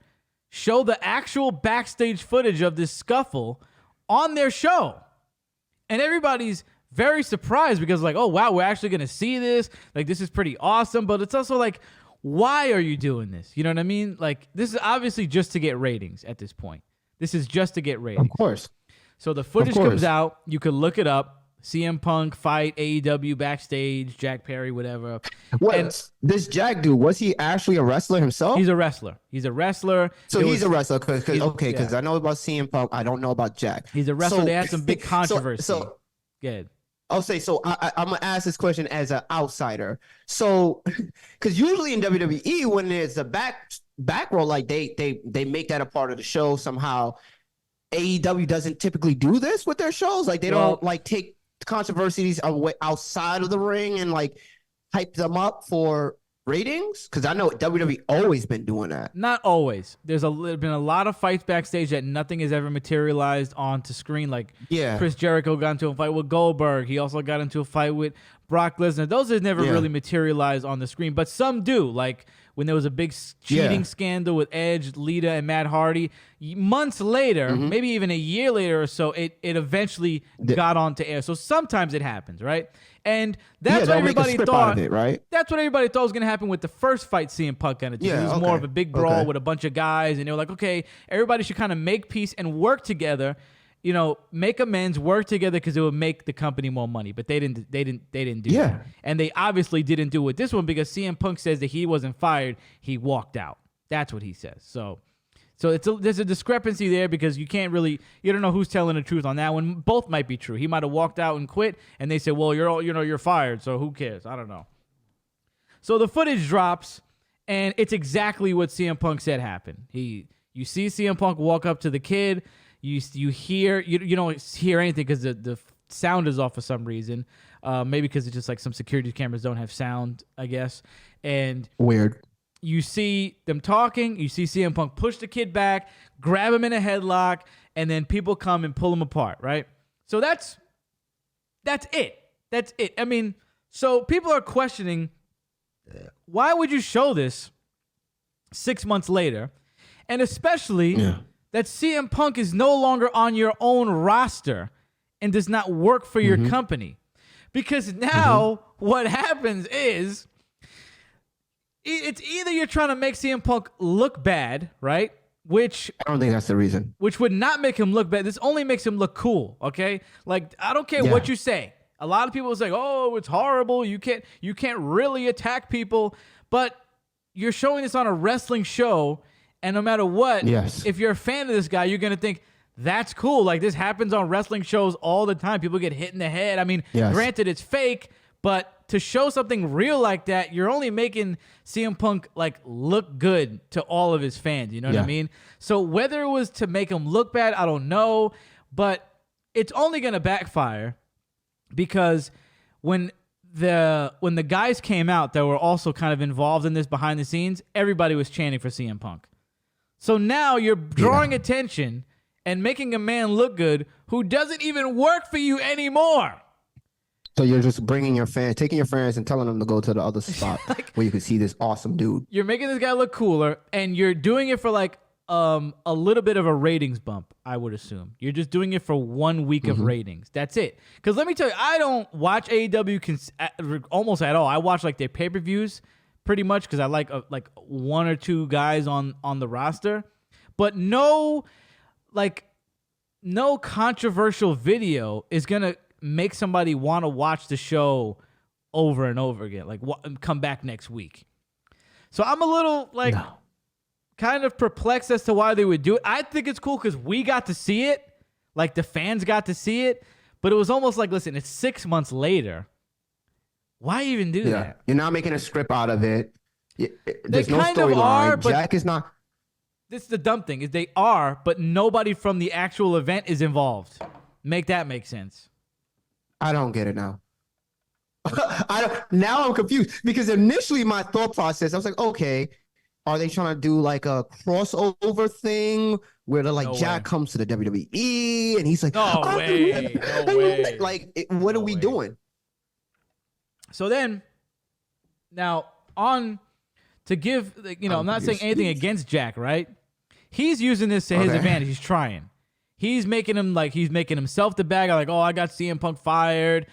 show the actual backstage footage of this scuffle on their show. And everybody's very surprised because like, oh, wow, we're actually going to see this. Like, this is pretty awesome. But it's also like, why are you doing this? You know what I mean? Like, this is obviously just to get ratings at this point. This is just to get ratings. Of course. So the footage comes out. You can look it up. CM Punk fight AEW backstage, Jack Perry, whatever. This Jack dude, was he actually a wrestler himself? He's a wrestler. So he's a wrestler because I know about CM Punk. I don't know about Jack. He's a wrestler. They had some big controversy. So good. I'll say so. I'm gonna ask this question as an outsider. So, because usually in WWE, when there's a back row, like they make that a part of the show somehow. AEW doesn't typically do this with their shows. Like they don't like take controversies away outside of the ring and like hype them up for ratings. Because I know WWE always been doing that. Not always. There's been a lot of fights backstage that nothing has ever materialized onto screen. Like Chris Jericho got into a fight with Goldberg. He also got into a fight with Brock Lesnar. Those have never Yeah. really materialized on the screen, but some do. Like when there was a big cheating Yeah. scandal with Edge, Lita, and Matt Hardy. Months later, Mm-hmm. maybe even a year later or so, it eventually got onto air. So sometimes it happens, right? And that's what they'll make a everybody script thought. out of it, right? That's what everybody thought was going to happen with the first fight CM Punk got into. Yeah, It was more okay. of a big brawl Okay. with a bunch of guys, and they were like, okay, everybody should kind of make peace and work together. You know, make amends, work together because it would make the company more money. But they didn't do Yeah. that. And they obviously didn't do it with this one because CM Punk says that he wasn't fired, he walked out. That's what he says. So there's a discrepancy there because you don't know who's telling the truth on that one. Both might be true. He might have walked out and quit, and they said, well, you're fired, so who cares? I don't know. So the footage drops, and it's exactly what CM Punk said happened. You see CM Punk walk up to the kid. You hear you don't hear anything because the sound is off for some reason. Maybe because it's just like some security cameras don't have sound, I guess. And Weird. you see them talking. You see CM Punk push the kid back, grab him in a headlock, and then people come and pull him apart, right? So that's it. That's it. I mean, so people are questioning, why would you show this 6 months later? And especially that CM Punk is no longer on your own roster and does not work for your company. Because now what happens is it's either you're trying to make CM Punk look bad, right? Which I don't think that's the reason. would not make him look bad. This only makes him look cool, okay? Like, I don't care Yeah. what you say. A lot of people say, "Oh, it's horrible. You can't really attack people." But you're showing this on a wrestling show, and no matter what, Yes. if you're a fan of this guy, you're gonna think that's cool. Like, this happens on wrestling shows all the time. People get hit in the head. I mean, Yes. granted, it's fake, but to show something real like that, you're only making CM Punk like look good to all of his fans. You know what I Yeah. mean? So whether it was to make him look bad, I don't know, but it's only gonna backfire because when the guys came out that were also kind of involved in this behind the scenes, everybody was chanting for CM Punk. So now you're drawing attention and making a man look good who doesn't even work for you anymore. So you're just taking your fans and telling them to go to the other spot where you can see this awesome dude. You're making this guy look cooler, and you're doing it for like a little bit of a ratings bump, I would assume. You're just doing it for 1 week of ratings. That's it. Because let me tell you, I don't watch AEW almost at all. I watch like their pay-per-views pretty much because I like one or two guys on the roster. But no controversial video is going to make somebody want to watch the show over and over again. Like, come back next week. So I'm a little kind of perplexed as to why they would do it. I think it's cool because we got to see it. Like, the fans got to see it. But it was almost like, listen, it's 6 months later. Why even do that? You're not making a script out of it. There's no kind of are, storyline. but- Jack is not. This is the dumb thing, is they are, but nobody from the actual event is involved. Make that make sense. I don't get it now. Now I'm confused because initially my thought process, I was like, okay, are they trying to do like a crossover thing where they're like No Jack way. comes to the WWE and he's like, No way. No way. Like, what are we way. doing? So then, now on to give, I'm not saying anything against Jack, right? He's using this to his Okay. advantage. He's trying. He's making himself the bad guy, like, oh, I got CM Punk fired.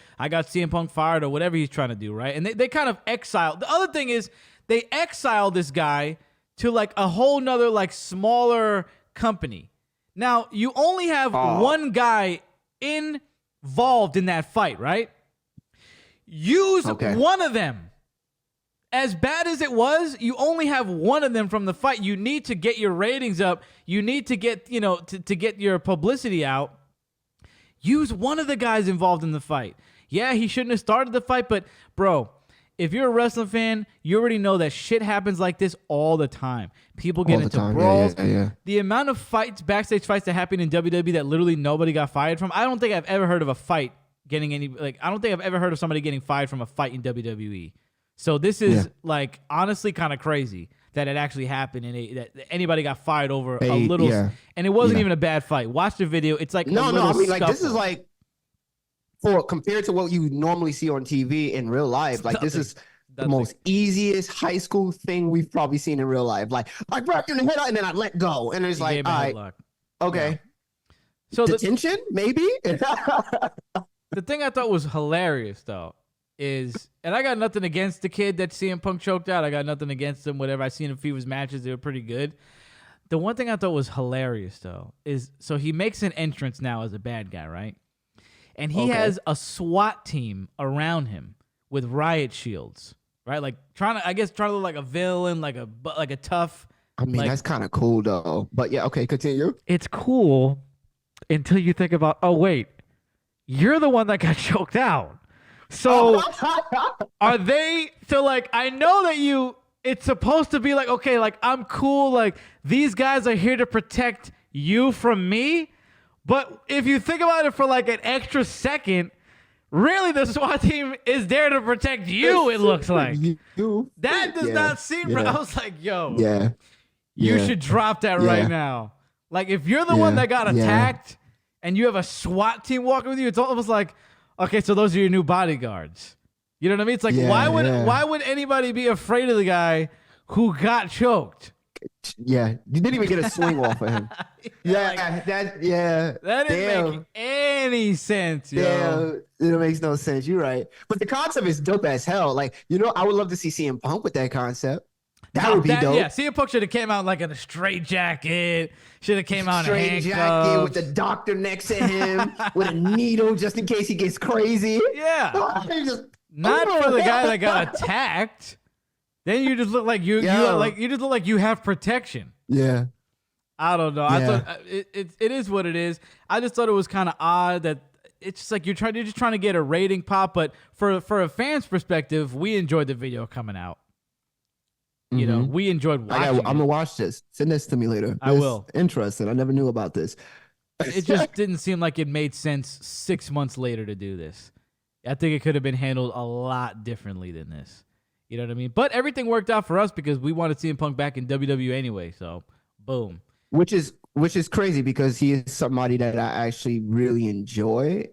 Or whatever he's trying to do, right? And they kind of exile. The other thing is they exile this guy to like a whole nother like smaller company. Now, you only have one guy involved in that fight, right? Use Okay. one of them. As bad as it was, you only have one of them from the fight. You need to get your ratings up. You need to get, to get your publicity out. Use one of the guys involved in the fight. Yeah, he shouldn't have started the fight, but bro, if you're a wrestling fan, you already know that shit happens like this all the time. People get All the into time. brawls. Yeah. The amount of backstage fights that happen in WWE that literally nobody got fired from, I don't think I've ever heard of a fight getting I don't think I've ever heard of somebody getting fired from a fight in WWE. So this is like honestly kind of crazy that it actually happened and that anybody got fired over a little, and it wasn't even a bad fight. Watch the video; it's like No, a little I mean, like, this scuffle. is like for compared to what you normally see on TV in real life, like this is the most easiest high school thing we've probably seen in real life. Like I grabbed you in the head and then I let go, and it's like, all right, okay. So detention, maybe. The thing I thought was hilarious though is, and I got nothing against the kid that CM Punk choked out. I got nothing against him. Whatever. I seen a few of his matches; they were pretty good. The one thing I thought was hilarious though is, so he makes an entrance now as a bad guy, right? And he has a SWAT team around him with riot shields, right? Like trying to look like a villain, like a tough. I mean, that's kind of cool though. But yeah, okay, continue. It's cool until you think about, oh wait, you're the one that got choked out. So are they? So like, I know that it's supposed to be like, okay, like I'm cool. Like these guys are here to protect you from me. But if you think about it for like an extra second, really the SWAT team is there to protect you, it looks like. That does not seem right. I was like, yo, you should drop that right now. Like if you're the one that got attacked and you have a SWAT team walking with you, it's almost like, okay, so those are your new bodyguards. You know what I mean? It's like, why would anybody be afraid of the guy who got choked? Yeah, you didn't even get a swing off of him. That didn't make any sense, yo. It makes no sense. You're right, but the concept is dope as hell. Like, I would love to see CM Punk with that concept. That would be dope. Yeah, CM Punk should have came out like in a straight jacket. Should have came out in handcuffs. Straight jacket with the doctor next to him with a needle just in case he gets crazy. Yeah, not for the guy that got attacked. Then you just look like you just look like you have protection. Yeah. I don't know. I thought it is what it is. I just thought it was kind of odd that it's just like you're just trying to get a rating pop, but for a fan's perspective, we enjoyed the video coming out. You know, we enjoyed watching I'm gonna watch this. Send this to me later. I will. Interesting. I never knew about this. It just didn't seem like it made sense 6 months later to do this. I think it could have been handled a lot differently than this. You know what I mean? But everything worked out for us because we wanted CM Punk back in WWE anyway. So, boom. Which is crazy because he is somebody that I actually really enjoyed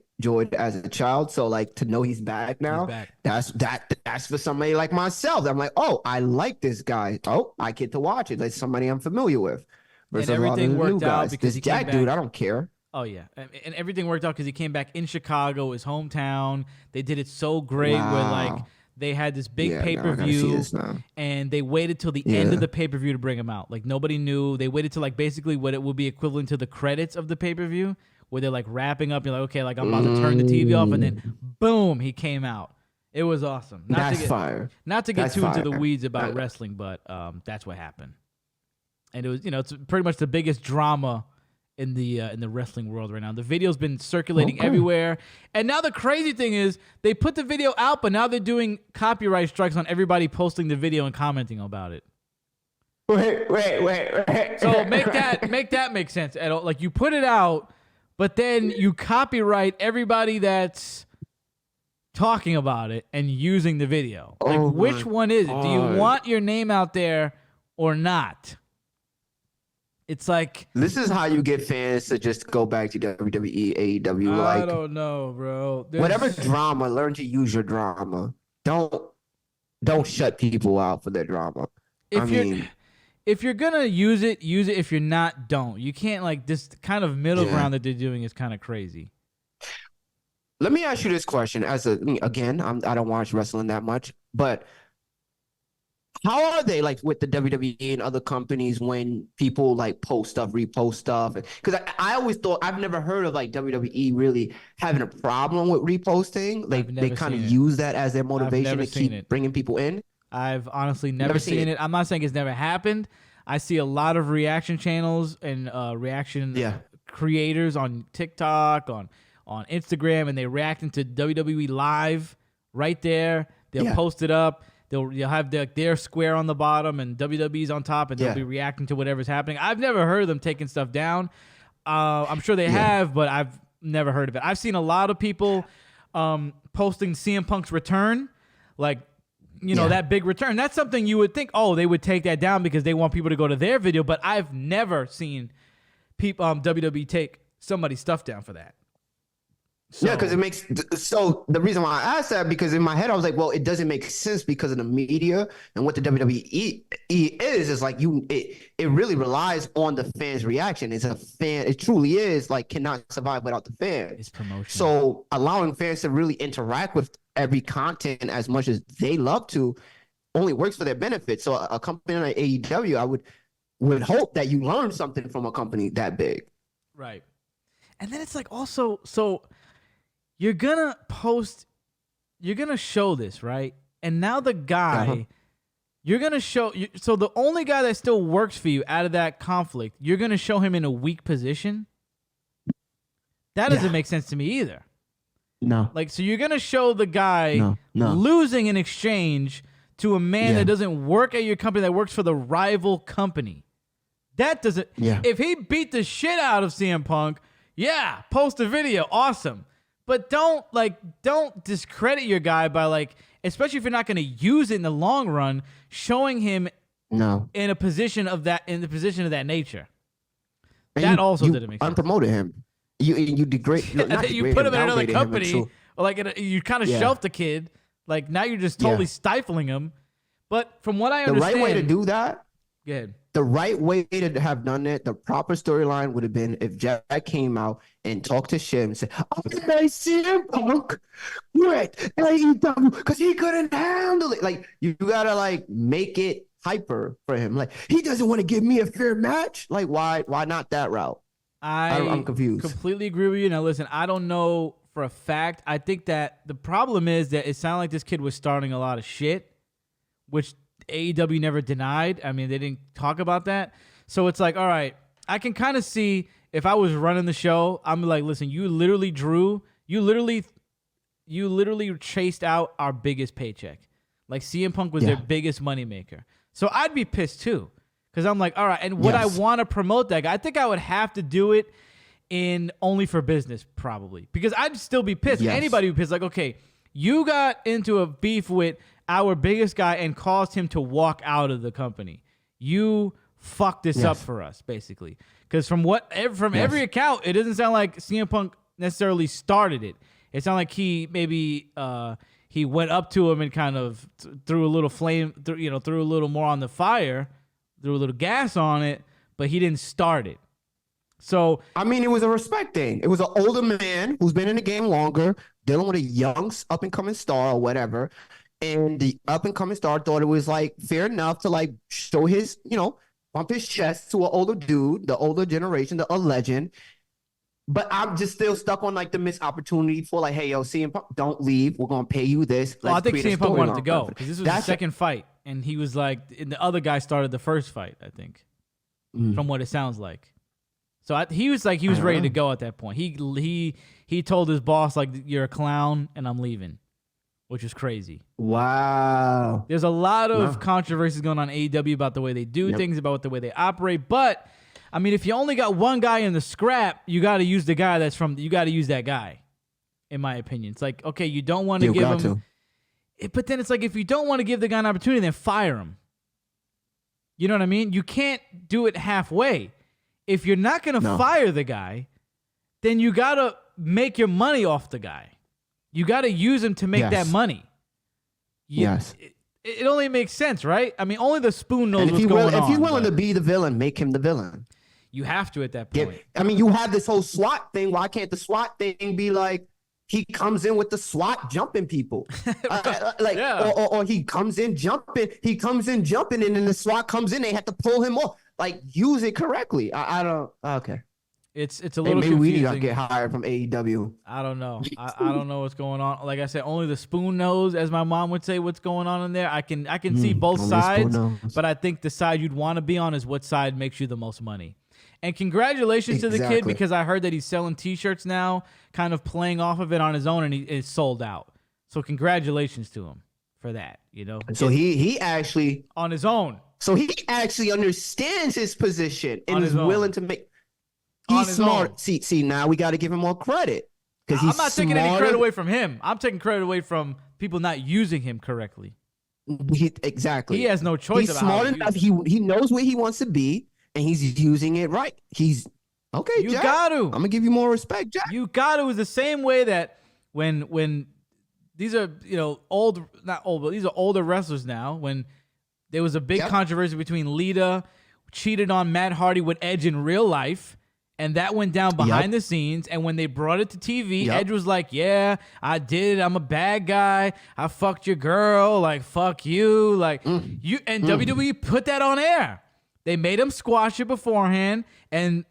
as a child. So like to know he's back now, that's for somebody like myself. I'm like, oh, I like this guy. Oh, I get to watch it. That's somebody I'm familiar with. Versus and everything worked out because this Jack dude, I don't care. Oh yeah, and everything worked out because he came back in Chicago, his hometown. They did it so great where like. They had this big pay-per-view, and they waited till the end of the pay-per-view to bring him out. Like, nobody knew. They waited till, like, basically what it would be equivalent to the credits of the pay-per-view, where they're, like, wrapping up. You're like, okay, like, I'm about to turn the TV off, and then, boom, he came out. It was awesome. That's fire. Not to get too into the weeds about wrestling, but that's what happened. And it was, it's pretty much the biggest drama in the wrestling world right now. The video's been circulating everywhere. And now the crazy thing is they put the video out, but now they're doing copyright strikes on everybody posting the video and commenting about it. Wait. So make that make sense. Like you put it out, but then you copyright everybody that's talking about it and using the video. Like which one is it? Do you want your name out there or not? It's like this is how you get fans to just go back to WWE, AEW. I don't know, bro. Whatever drama, learn to use your drama. Don't shut people out for their drama. If you're gonna use it, use it. If you're not, don't. You can't like this kind of middle ground that they're doing is kind of crazy. Let me ask you this question. I don't watch wrestling that much, but. How are they like with the WWE and other companies when people like post stuff, repost stuff? Because I always thought I've never heard of like WWE really having a problem with reposting. Like they kind of use that as their motivation to keep bringing people in. I've honestly never seen it. I'm not saying it's never happened. I see a lot of reaction channels and reaction creators on TikTok, on Instagram, and they reacting to WWE live right there. They'll post it up. You'll have their square on the bottom and WWE's on top, and they'll be reacting to whatever's happening. I've never heard of them taking stuff down. I'm sure they have, but I've never heard of it. I've seen a lot of people posting CM Punk's return, like, that big return. That's something you would think, they would take that down because they want people to go to their video, but I've never seen people WWE take somebody's stuff down for that. Yeah, because it makes so the reason why I asked that because in my head I was like, well, it doesn't make sense because of the media and what the WWE is like it really relies on the fans' reaction. It's a fan, it truly is like cannot survive without the fans. It's promotion. So allowing fans to really interact with every content as much as they love to only works for their benefit. So a company like AEW, I would hope that you learn something from a company that big. Right. And then it's like also, so you're gonna show this, right? And now the guy, you're gonna show, so the only guy that still works for you out of that conflict, you're gonna show him in a weak position? That doesn't make sense to me either. No. Like, so you're gonna show the guy losing in exchange to a man that doesn't work at your company, that works for the rival company. That doesn't, if he beat the shit out of CM Punk, post a video, awesome. But don't discredit your guy by like, especially if you're not going to use it in the long run, showing him in a position of that nature. And that also didn't make sense. Unpromoted him. You degrade. You put him in another company, or like you kind of shelved the kid. Like now you're just totally stifling him. But from what I understand, the right way to do that. Go ahead. The right way to have done it, the proper storyline would have been if Jack came out and talked to Shim and said, "Okay, CM Punk, quit AEW because he couldn't handle it." Like you gotta like make it hyper for him. Like he doesn't want to give me a fair match. Like why not that route? I'm confused. Completely agree with you. Now listen, I don't know for a fact. I think that the problem is that it sounded like this kid was starting a lot of shit, which AEW never denied. I mean, they didn't talk about that. So it's like, all right, I can kind of see if I was running the show, I'm like, listen, you literally chased out our biggest paycheck. Like CM Punk was their biggest moneymaker. So I'd be pissed too. Because I'm like, all right, and would I want to promote that guy? I think I would have to do it in only for business, probably. Because I'd still be pissed. Anybody would be pissed. Like, okay, you got into a beef with our biggest guy and caused him to walk out of the company. You fucked this up for us, basically. Because from every account, it doesn't sound like CM Punk necessarily started it. It sounded like he maybe he went up to him and kind of threw a little flame, threw a little more on the fire, threw a little gas on it, but he didn't start it. So I mean, it was a respect thing. It was an older man who's been in the game longer, dealing with a young up and coming star or whatever. And the up and coming star thought it was like fair enough to like show his, bump his chest to an older dude, the older generation, a legend. But I'm just still stuck on like the missed opportunity for like, hey, yo, CM Punk, don't leave. We're gonna pay you this. Well, I think CM Punk wanted to go because this was the second fight, and he was like, and the other guy started the first fight, I think, from what it sounds like. So he was ready to go at that point. He told his boss like, you're a clown and I'm leaving, which is crazy. Wow. There's a lot of controversies going on AEW about the way they do things, about the way they operate. But I mean, if you only got one guy in the scrap, you got to use the guy you got to use that guy, in my opinion. It's like, okay, you don't want to give him. But then it's like, if you don't want to give the guy an opportunity, then fire him. You know what I mean? You can't do it halfway. If you're not going to fire the guy, then you got to make your money off the guy. You got to use him to make that money. It only makes sense, right? I mean, only the spoon knows what's going on. If he's willing to be the villain, make him the villain. You have to at that point. I mean, you have this whole SWAT thing. Why can't the SWAT thing be like, he comes in with the SWAT jumping people? Or he comes in jumping, and then the SWAT comes in, they have to pull him off. Like, use it correctly. I don't, okay. It's a little maybe confusing. We need to get hired from AEW. I don't know. I don't know what's going on. Like I said, only the spoon knows, as my mom would say, what's going on in there. I can see both sides, but I think the side you'd want to be on is what side makes you the most money. And congratulations to the kid, because I heard that he's selling T-shirts now, kind of playing off of it on his own, and he is sold out. So congratulations to him for that. So he actually on his own. So he actually understands his position and is willing to make. He's smart. See, now we got to give him more credit because I'm not taking any credit away from him. I'm taking credit away from people not using him correctly. Exactly. He has no choice. He's smart enough. He knows where he wants to be, and he's using it right. He's Okay, You Jack. got to. I'm gonna give you more respect, Jack. You got to. It's the same way that when these are not old, but these are older wrestlers now. When there was a big controversy between Lita cheated on Matt Hardy with Edge in real life, and that went down behind the scenes. And when they brought it to TV, Edge was like, "Yeah, I did. I'm a bad guy. I fucked your girl. Like, fuck you. Like you." And WWE put that on air. They made him squash it beforehand, and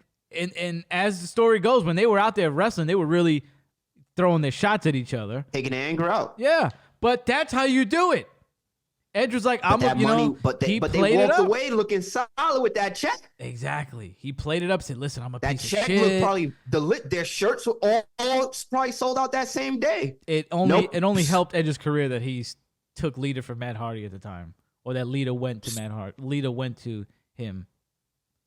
as the story goes, when they were out there wrestling, they were really throwing their shots at each other. Taking the anger out. Yeah, but that's how you do it. Edge was like, But they walked away looking solid with that check. Exactly. He played it up, said, listen, I'm a That piece of check shit. was probably their shirts were all probably sold out that same day. It only helped Edge's career that he took Lita from Matt Hardy at the time, or that Lita went to Matt Hardy. Lita went to him.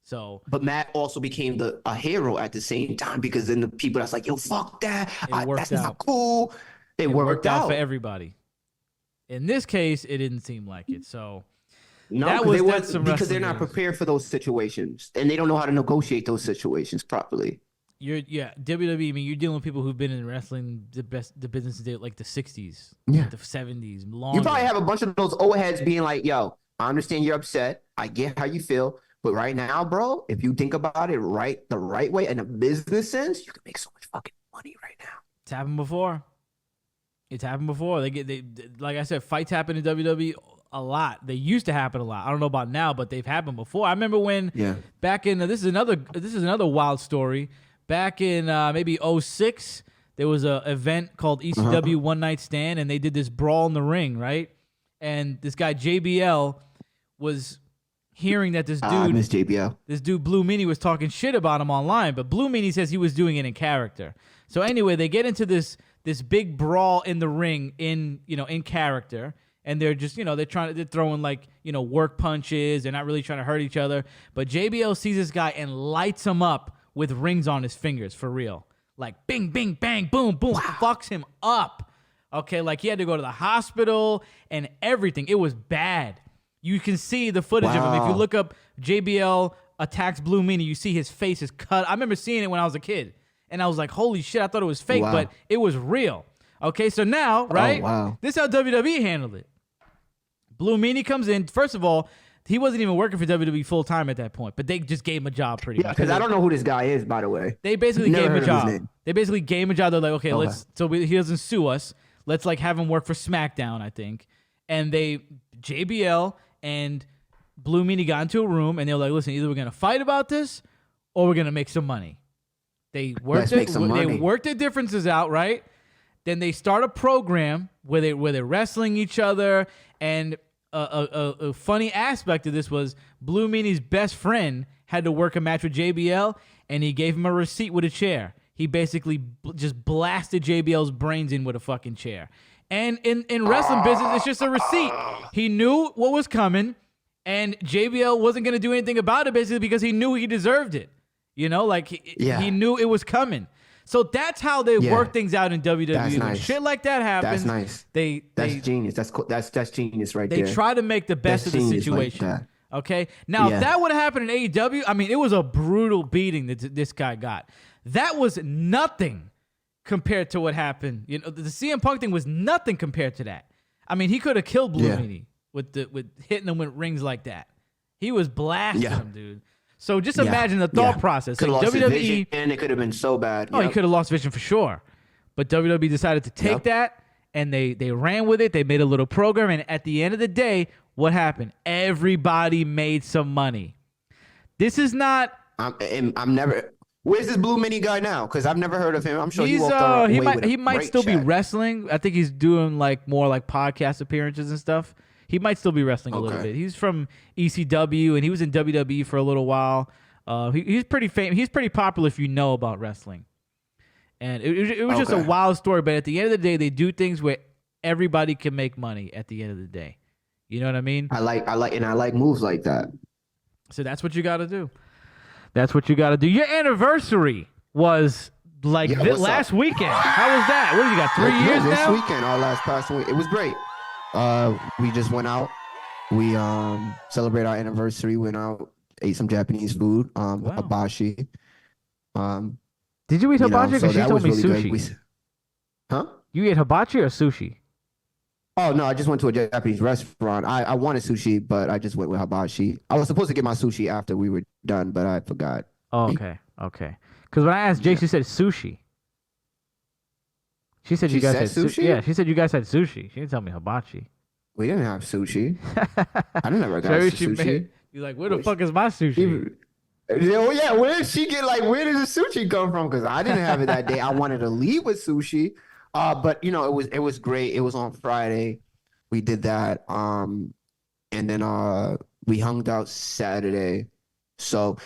So, but Matt also became a hero at the same time, because then the people that's like, yo, fuck that. That's not cool. It worked out for everybody. In this case, it didn't seem like it. So no, because they're not prepared for those situations, and they don't know how to negotiate those situations properly. WWE. I mean, you're dealing with people who've been in wrestling the business since like the '60s, the '70s. Longer. You probably have a bunch of those old heads being like, "Yo, I understand you're upset. I get how you feel, but right now, bro, if you think about it the right way in a business sense, you can make so much fucking money right now." It's happened before. They like I said, fights happen in WWE a lot. They used to happen a lot. I don't know about now, but they've happened before. I remember when back in this is another wild story. Back in maybe 2006, there was a event called ECW One Night Stand, and they did this brawl in the ring, right? And this guy JBL was hearing that this dude Blue Meanie was talking shit about him online, but Blue Meanie says he was doing it in character. So anyway, they get into this big brawl in the ring in character, and they're just they're throwing like work punches. They're not really trying to hurt each other, but JBL sees this guy and lights him up with rings on his fingers for real, like bing bing bang boom boom. Fucks him up. Okay, like he had to go to the hospital and everything. It was bad. You can see the footage of him if you look up JBL attacks Blue Meanie. You see his face is cut. I remember seeing it when I was a kid. And I was like, holy shit, I thought it was fake, but it was real. Okay, so now, right? This is how WWE handled it. Blue Meanie comes in. First of all, he wasn't even working for WWE full time at that point, but they just gave him a job pretty much. Yeah, because I don't know who this guy is, by the way. They basically gave him a job. They basically gave him a job. They're like, okay, he doesn't sue us. Let's like have him work for SmackDown, I think. And JBL and Blue Meanie got into a room, and they were like, listen, either we're going to fight about this or we're going to make some money. They worked their differences out, right? Then they start a program where they're wrestling each other, and a funny aspect of this was Blue Meanie's best friend had to work a match with JBL, and he gave him a receipt with a chair. He basically just blasted JBL's brains in with a fucking chair. And in wrestling business, it's just a receipt. He knew what was coming, and JBL wasn't going to do anything about it basically because he knew he deserved it. He knew it was coming. So that's how they work things out in WWE. That's nice. When shit like that happens, that's nice. That's genius. That's genius right there. They try to make the best of the situation. Like okay? Now, if that would have happened in AEW, I mean, it was a brutal beating that this guy got. That was nothing compared to what happened. The CM Punk thing was nothing compared to that. I mean, he could have killed Blue Meanie with hitting him with rings like that. He was blasting him, dude. So just imagine the thought process. Could have lost his vision, and it could have been so bad. Oh, he could have lost vision for sure. But WWE decided to take that, and they ran with it. They made a little program, and at the end of the day, what happened? Everybody made some money. This is not... I'm never... Where's this Blue Meanie guy now? Because I've never heard of him. I'm sure he might still be wrestling. I think he's doing more like podcast appearances and stuff. He might still be wrestling a little bit. He's from ECW, and he was in WWE for a little while. He's pretty famous. He's pretty popular if you know about wrestling. And it was just a wild story. But at the end of the day, they do things where everybody can make money. At the end of the day, you know what I mean? I like moves like that. So that's what you got to do. That's what you got to do. Your anniversary was last weekend. How was that? What, you got 3 years now? This weekend, our last past week. It was great. We just went out. We celebrate our anniversary. Went out, ate some Japanese food. Abashi. Did you eat hibachi? So Because she that told was me really sushi. good. Huh? You ate hibachi or sushi? Oh no, I just went to a Japanese restaurant. I wanted sushi, but I just went with hibachi. I was supposed to get my sushi after we were done, but I forgot. Oh, okay. Okay. Because when I asked Jake, she said sushi. She said you She guys said had sushi? Yeah, she said you guys had sushi. She didn't tell me hibachi. We didn't have sushi. I never got Maybe sushi. You're like, where the fuck is my sushi? Oh yeah, where did she get where did the sushi come from? Because I didn't have it that day. I wanted to leave with sushi. But it was great. It was on Friday. We did that. And then we hung out Saturday. So,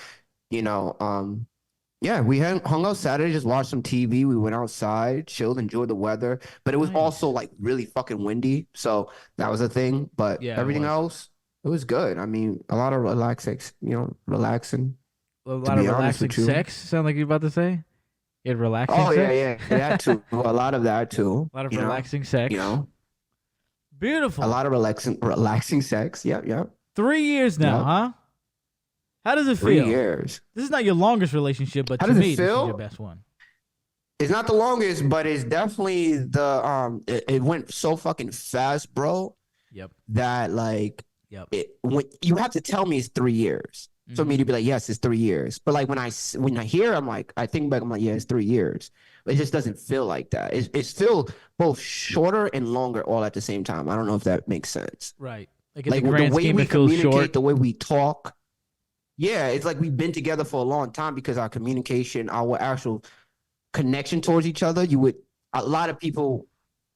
yeah, we hung out Saturday, just watched some TV. We went outside, chilled, enjoyed the weather. But it was Nice. also really fucking windy. So that was a thing. But Yeah, it everything was. else, it was good. I mean, a lot of relaxing. A lot be of honest relaxing with you. sex. Sound like you're about to say? It relaxing Oh sex? yeah, that too. A lot of that too. A lot of you know, relaxing sex. Beautiful. a lot of relaxing sex. Yep. 3 years now, Yep. huh? How does it 3 feel? years. This is not your longest relationship, but How to does it me, this is feel? your best one. It's not the longest, but it's definitely it went so fucking fast, bro, Yep. that Yep. when you have to tell me it's 3 years for me to be like, yes, it's 3 years. But when I hear, I think back, I'm like, yeah, it's 3 years. It just doesn't feel like that. It's still both shorter and longer all at the same time. I don't know if that makes sense. Right. Like in Like the the grand way scheme, we it feels communicate, short. the way we talk. Yeah, it's like we've been together for a long time because our communication, our actual connection towards each other. A lot of people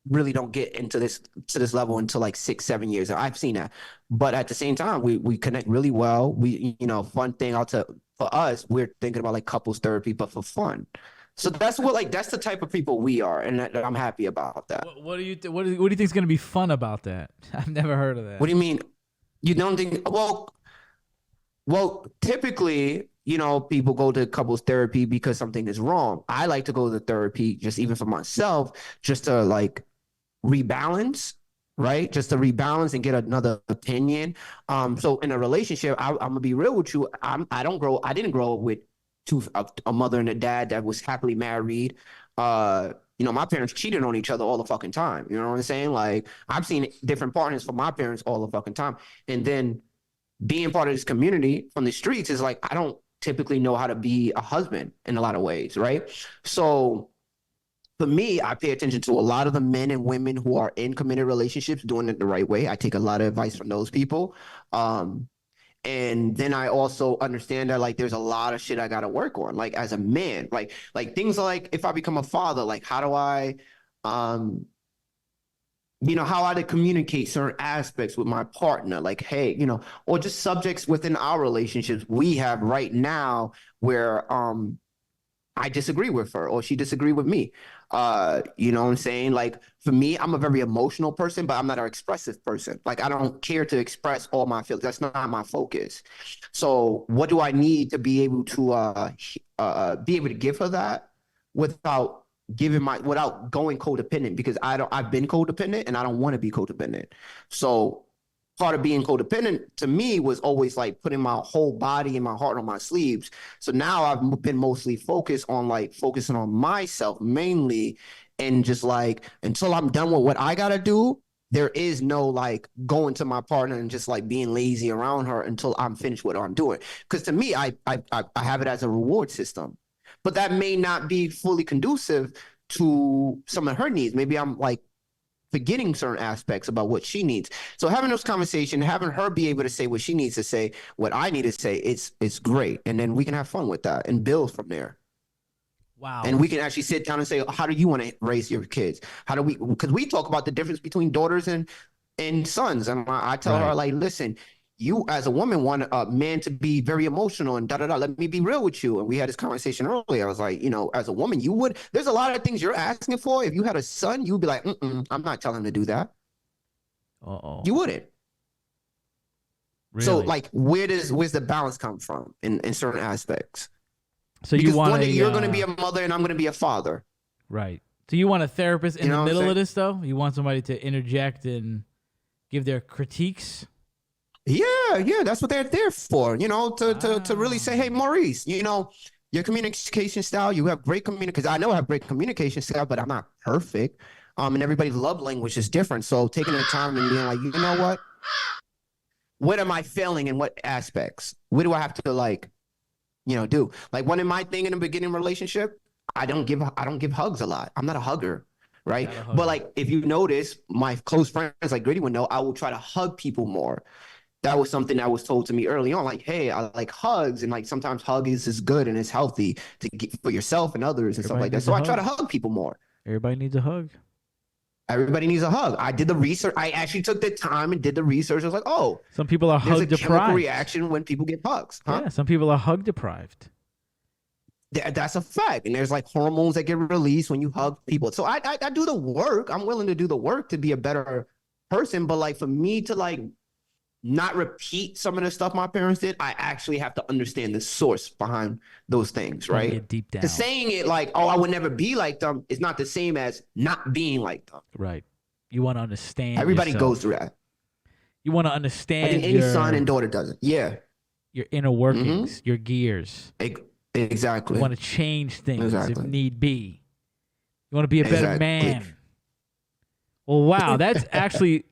really don't get to this level until 6, 7 years. I've seen that, but at the same time, we connect really well. We, fun thing for us, we're thinking about couples therapy, but for fun. So that's that's the type of people we are, and I'm happy about that. What do you what do you think is going to be fun about that? I've never heard of that. What do you mean? You don't think? Well, typically, people go to couples therapy because something is wrong. I like to go to therapy just even for myself, just to rebalance, right? Just to rebalance and get another opinion. So in a relationship, I'm gonna be real with you. I didn't grow up with a mother and a dad that was happily married. My parents cheated on each other all the fucking time. You know what I'm saying? I've seen different partners from my parents all the fucking time. And then being part of this community from the streets is I don't typically know how to be a husband in a lot of ways, right? So for me, I pay attention to a lot of the men and women who are in committed relationships doing it the right way. I take a lot of advice from those people. And then I also understand that there's a lot of shit I gotta work on, as a man, like things if I become a father, how do I how I communicate certain aspects with my partner, hey, or just subjects within our relationships we have right now where I disagree with her or she disagree with me. You know what I'm saying? For me, I'm a very emotional person, but I'm not an expressive person. I don't care to express all my feelings. That's not my focus. So what do I need to be able to give her that without going codependent? Because I've been codependent and I don't want to be codependent. So part of being codependent to me was always putting my whole body and my heart on my sleeves. So now I've been mostly focusing on myself mainly, and just until I'm done with what I gotta do, there is no going to my partner and just being lazy around her until I'm finished with what I'm doing. Because to me, I have it as a reward system, but that may not be fully conducive to some of her needs. Maybe I'm forgetting certain aspects about what she needs. So having those conversations, having her be able to say what she needs to say, what I need to say, it's great. And then we can have fun with that and build from there. Wow. And we can actually sit down and say, how do you want to raise your kids? Because we talk about the difference between daughters and sons. And I tell her, listen, you as a woman want a man to be very emotional and da-da-da. Let me be real with you. And we had this conversation earlier. I was like, as a woman, there's a lot of things you're asking for. If you had a son, you'd be like, I'm not telling him to do that. Uh-oh. You wouldn't. Really? So where's the balance come from in certain aspects? So because you want one day you're going to be a mother and I'm going to be a father. Right. So you want a therapist in the middle of saying? this, though? You want somebody to interject and give their critiques? Yeah, that's what they're there for, to really say, hey, Maurice, your communication style. You have great communication. I know I have great communication style, but I'm not perfect. And everybody's love language is different. So taking the time and being like, you know what am I failing in what aspects? What do I have to like, do? Like one of my thing in the beginning relationship, I don't give hugs a lot. I'm not a hugger, right? But like if you notice, my close friends like Gritty would know, I will try to hug people more. That was something that was told to me early on. Like, hey, I like hugs, and like sometimes hugging is good and it's healthy to get for yourself and others and stuff like that. So I try to hug people more. Everybody needs a hug. Everybody needs a hug. I did the research. I actually took the time and did the research. I was like, oh, some people are hug deprived. There's a chemical reaction when people get hugs. Huh? Yeah, some people are hug deprived. That's a fact. And there's like hormones that get released when you hug people. So I do the work. I'm willing to do the work to be a better person. But like for me to like not repeat some of the stuff my parents did, I actually have to understand the source behind those things, right? Get deep down. Because saying it like, oh, I would never be like them is not the same as not being like them. Right. You want to understand. Everybody yourself. Goes through that. You want to understand. I think any son and daughter does it. Yeah. Your inner workings, your gears. Exactly. You want to change things if need be. You want to be a better man. Well, wow, that's actually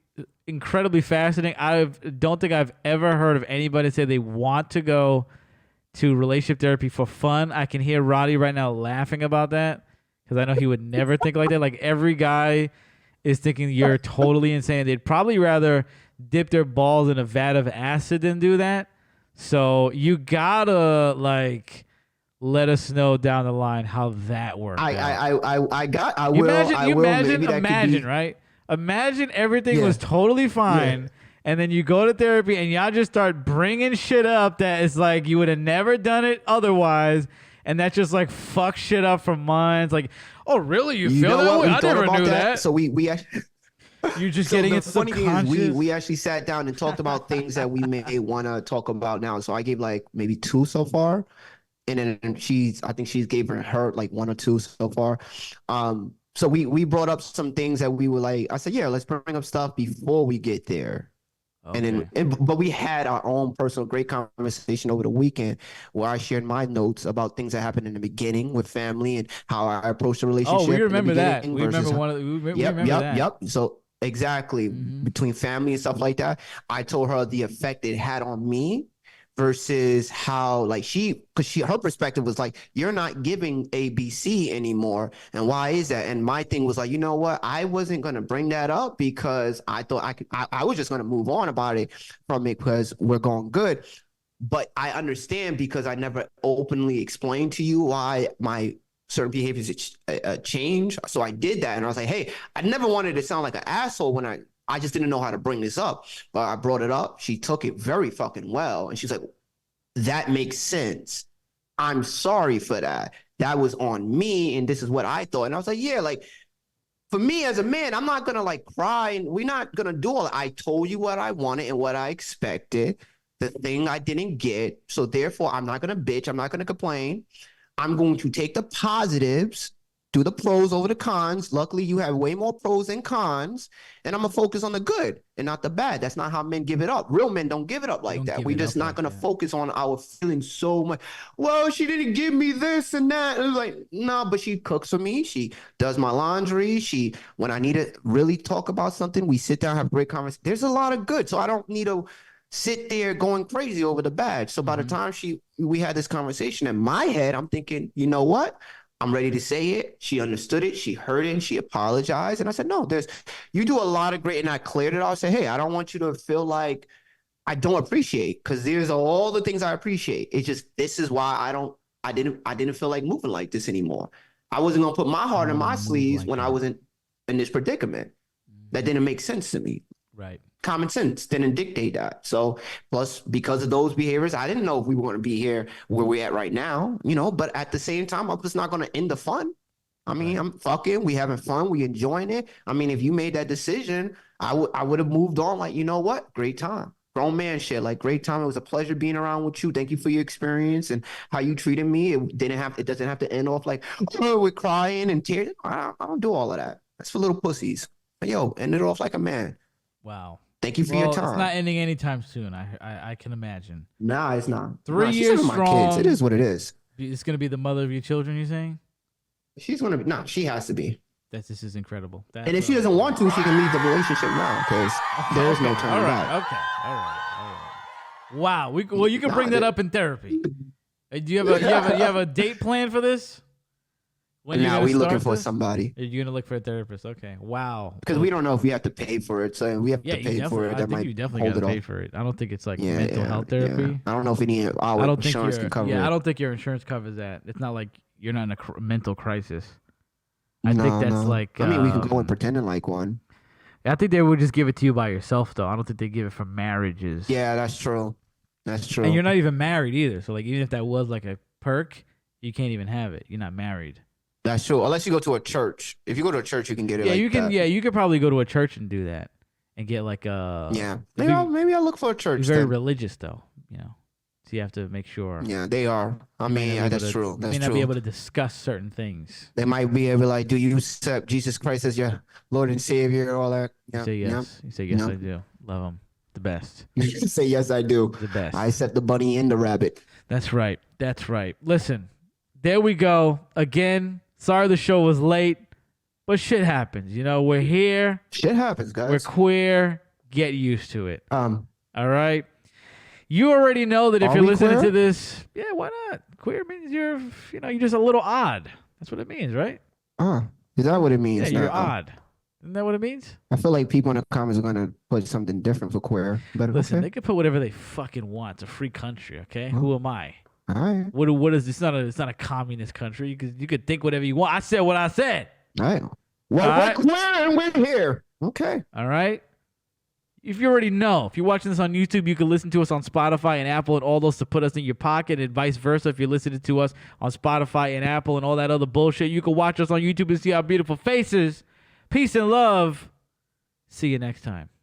incredibly fascinating. I don't think I've ever heard of anybody say they want to go to relationship therapy for fun. I can hear Roddy right now laughing about that because I know he would never think like that. Like every guy is thinking you're totally insane. They'd probably rather dip their balls in a vat of acid than do that. So you gotta like let us know down the line how that works. Imagine, right? Imagine everything was totally fine, and then you go to therapy and y'all just start bringing shit up that is like you would have never done it otherwise, and that just like fuck shit up from minds. Like, oh really? You feel that way? I never knew that. So we actually. You just getting into funny thing is we actually sat down and talked about things that we may want to talk about now. So I gave like maybe 2 so far, and then I think she's gave her like 1 or 2 so far. So we brought up some things that we were like, I said, yeah, let's bring up stuff before we get there. Okay. But we had our own personal great conversation over the weekend where I shared my notes about things that happened in the beginning with family and how I approached the relationship. Oh, we remember that. We remember that. Yep. So exactly between family and stuff like that, I told her the effect it had on me versus how like her perspective was like, you're not giving ABC anymore. And why is that? And my thing was like, you know what? I wasn't going to bring that up because I thought I was just going to move on about it from it because we're going good. But I understand because I never openly explained to you why my certain behaviors change. So I did that. And I was like, hey, I never wanted to sound like an asshole when I just didn't know how to bring this up, but I brought it up. She took it very fucking well. And she's like, that makes sense. I'm sorry for that. That was on me. And this is what I thought. And I was like, yeah, like for me as a man, I'm not going to like cry and we're not going to do all that. I told you what I wanted and what I expected, the thing I didn't get. So therefore I'm not going to bitch. I'm not going to complain. I'm going to take the positives, do the pros over the cons. Luckily, you have way more pros than cons. And I'm going to focus on the good and not the bad. That's not how men give it up. Real men don't give it up like that. We're just not going to focus on our feelings so much. Well, she didn't give me this and that. And it's like, no, but she cooks for me. She does my laundry. When I need to really talk about something, we sit down, have great conversation. There's a lot of good. So I don't need to sit there going crazy over the bad. So by the time we had this conversation in my head, I'm thinking, you know what? I'm ready to say it. She understood it. She heard it. And she apologized. And I said, no, you do a lot of great. And I cleared it all. I said, hey, I don't want you to feel like I don't appreciate, because there's all the things I appreciate. It's just, this is why I didn't feel like moving like this anymore. I wasn't going to put my heart in my sleeves when I wasn't in this predicament. That didn't make sense to me. Right. Common sense didn't dictate that. So plus because of those behaviors, I didn't know if we were going to be here where we're at right now, but at the same time, I'm just not going to end the fun. I mean, I'm fucking, we having fun. We enjoying it. I mean, if you made that decision, I would have moved on. Like, you know what? Great time. Grown man shit. Like, great time. It was a pleasure being around with you. Thank you for your experience and how you treated me. It doesn't have to end off like, oh, we're crying and tears. I don't do all of that. That's for little pussies. But yo, end it off like a man. Wow. Thank you for your time. It's not ending anytime soon. I can imagine. Nah, it's not. 3 years strong. Kids. It is what it is. It's gonna be the mother of your children. You're saying She's gonna be no. She has to be. this is incredible. And if she doesn't want to, she can leave the relationship now because there is no turning all right, back. okay, all right. Wow. Well, you can bring that up in therapy. Do you have a date plan for this? When you're Now gonna we looking start for this? somebody You're gonna look for a therapist. Okay. Wow. because we don't know if we have to pay for it. So if we have Yeah, to pay you for definitely. it. I That think might you definitely hold gotta it pay off. for it. I don't think it's like Yeah, mental health therapy. Yeah. I don't know if any our I don't think insurance can cover it. I don't think your insurance covers that. It's not like you're not in a mental crisis. I No, think that's no. like. I mean, we can go in um, pretending like one. I think they would just give it to you by yourself, though. I don't think they give it for marriages. Yeah, that's true. That's true. And you're not even married either. So like, even if that was like a perk, you can't even have it. You're not married. That's true. Unless you go to a church. If you go to a church, you can get it. Yeah, like you can. that. Yeah, you could probably go to a church and do that, and get like a. Yeah. Be- Maybe I'll look for a Be church. very then. religious, though. You know, so you have to make sure. Yeah, they are. I You may mean, not yeah, be able that's to- true. You That's may not be true. able to discuss certain things. They might be able to like, do you accept Jesus Christ as your Lord and Savior? All that. You Yeah. say yes. You say yes. No. I do. Love them. The best. Yeah. Say yes, I do. The best. I accept the bunny and the rabbit. That's right. That's right. Listen, there we go. Again, sorry the show was late, but shit happens. You know, we're here. Shit happens, We're guys. queer. Get used to it. Um, All right. You already know that if Are you're we listening queer? to this, yeah, why not? Queer means you're just a little odd. That's what it means, right? is that what it means? Yeah, you're now? odd. Isn't that what it means? I feel like people in the comments are gonna put something different for queer. But Listen, okay. they can put whatever they fucking want. It's a free country, okay? Who am I? All right. What is this? It's not a communist country. You could think whatever you want. I said what I said. All right. Well, All right. we're queer and we're here. Okay. All right. If you already know, if you're watching this on YouTube, you can listen to us on Spotify and Apple and all those to put us in your pocket, and vice versa. If you're listening to us on Spotify and Apple and all that other bullshit, you can watch us on YouTube and see our beautiful faces. Peace and love. See you next time.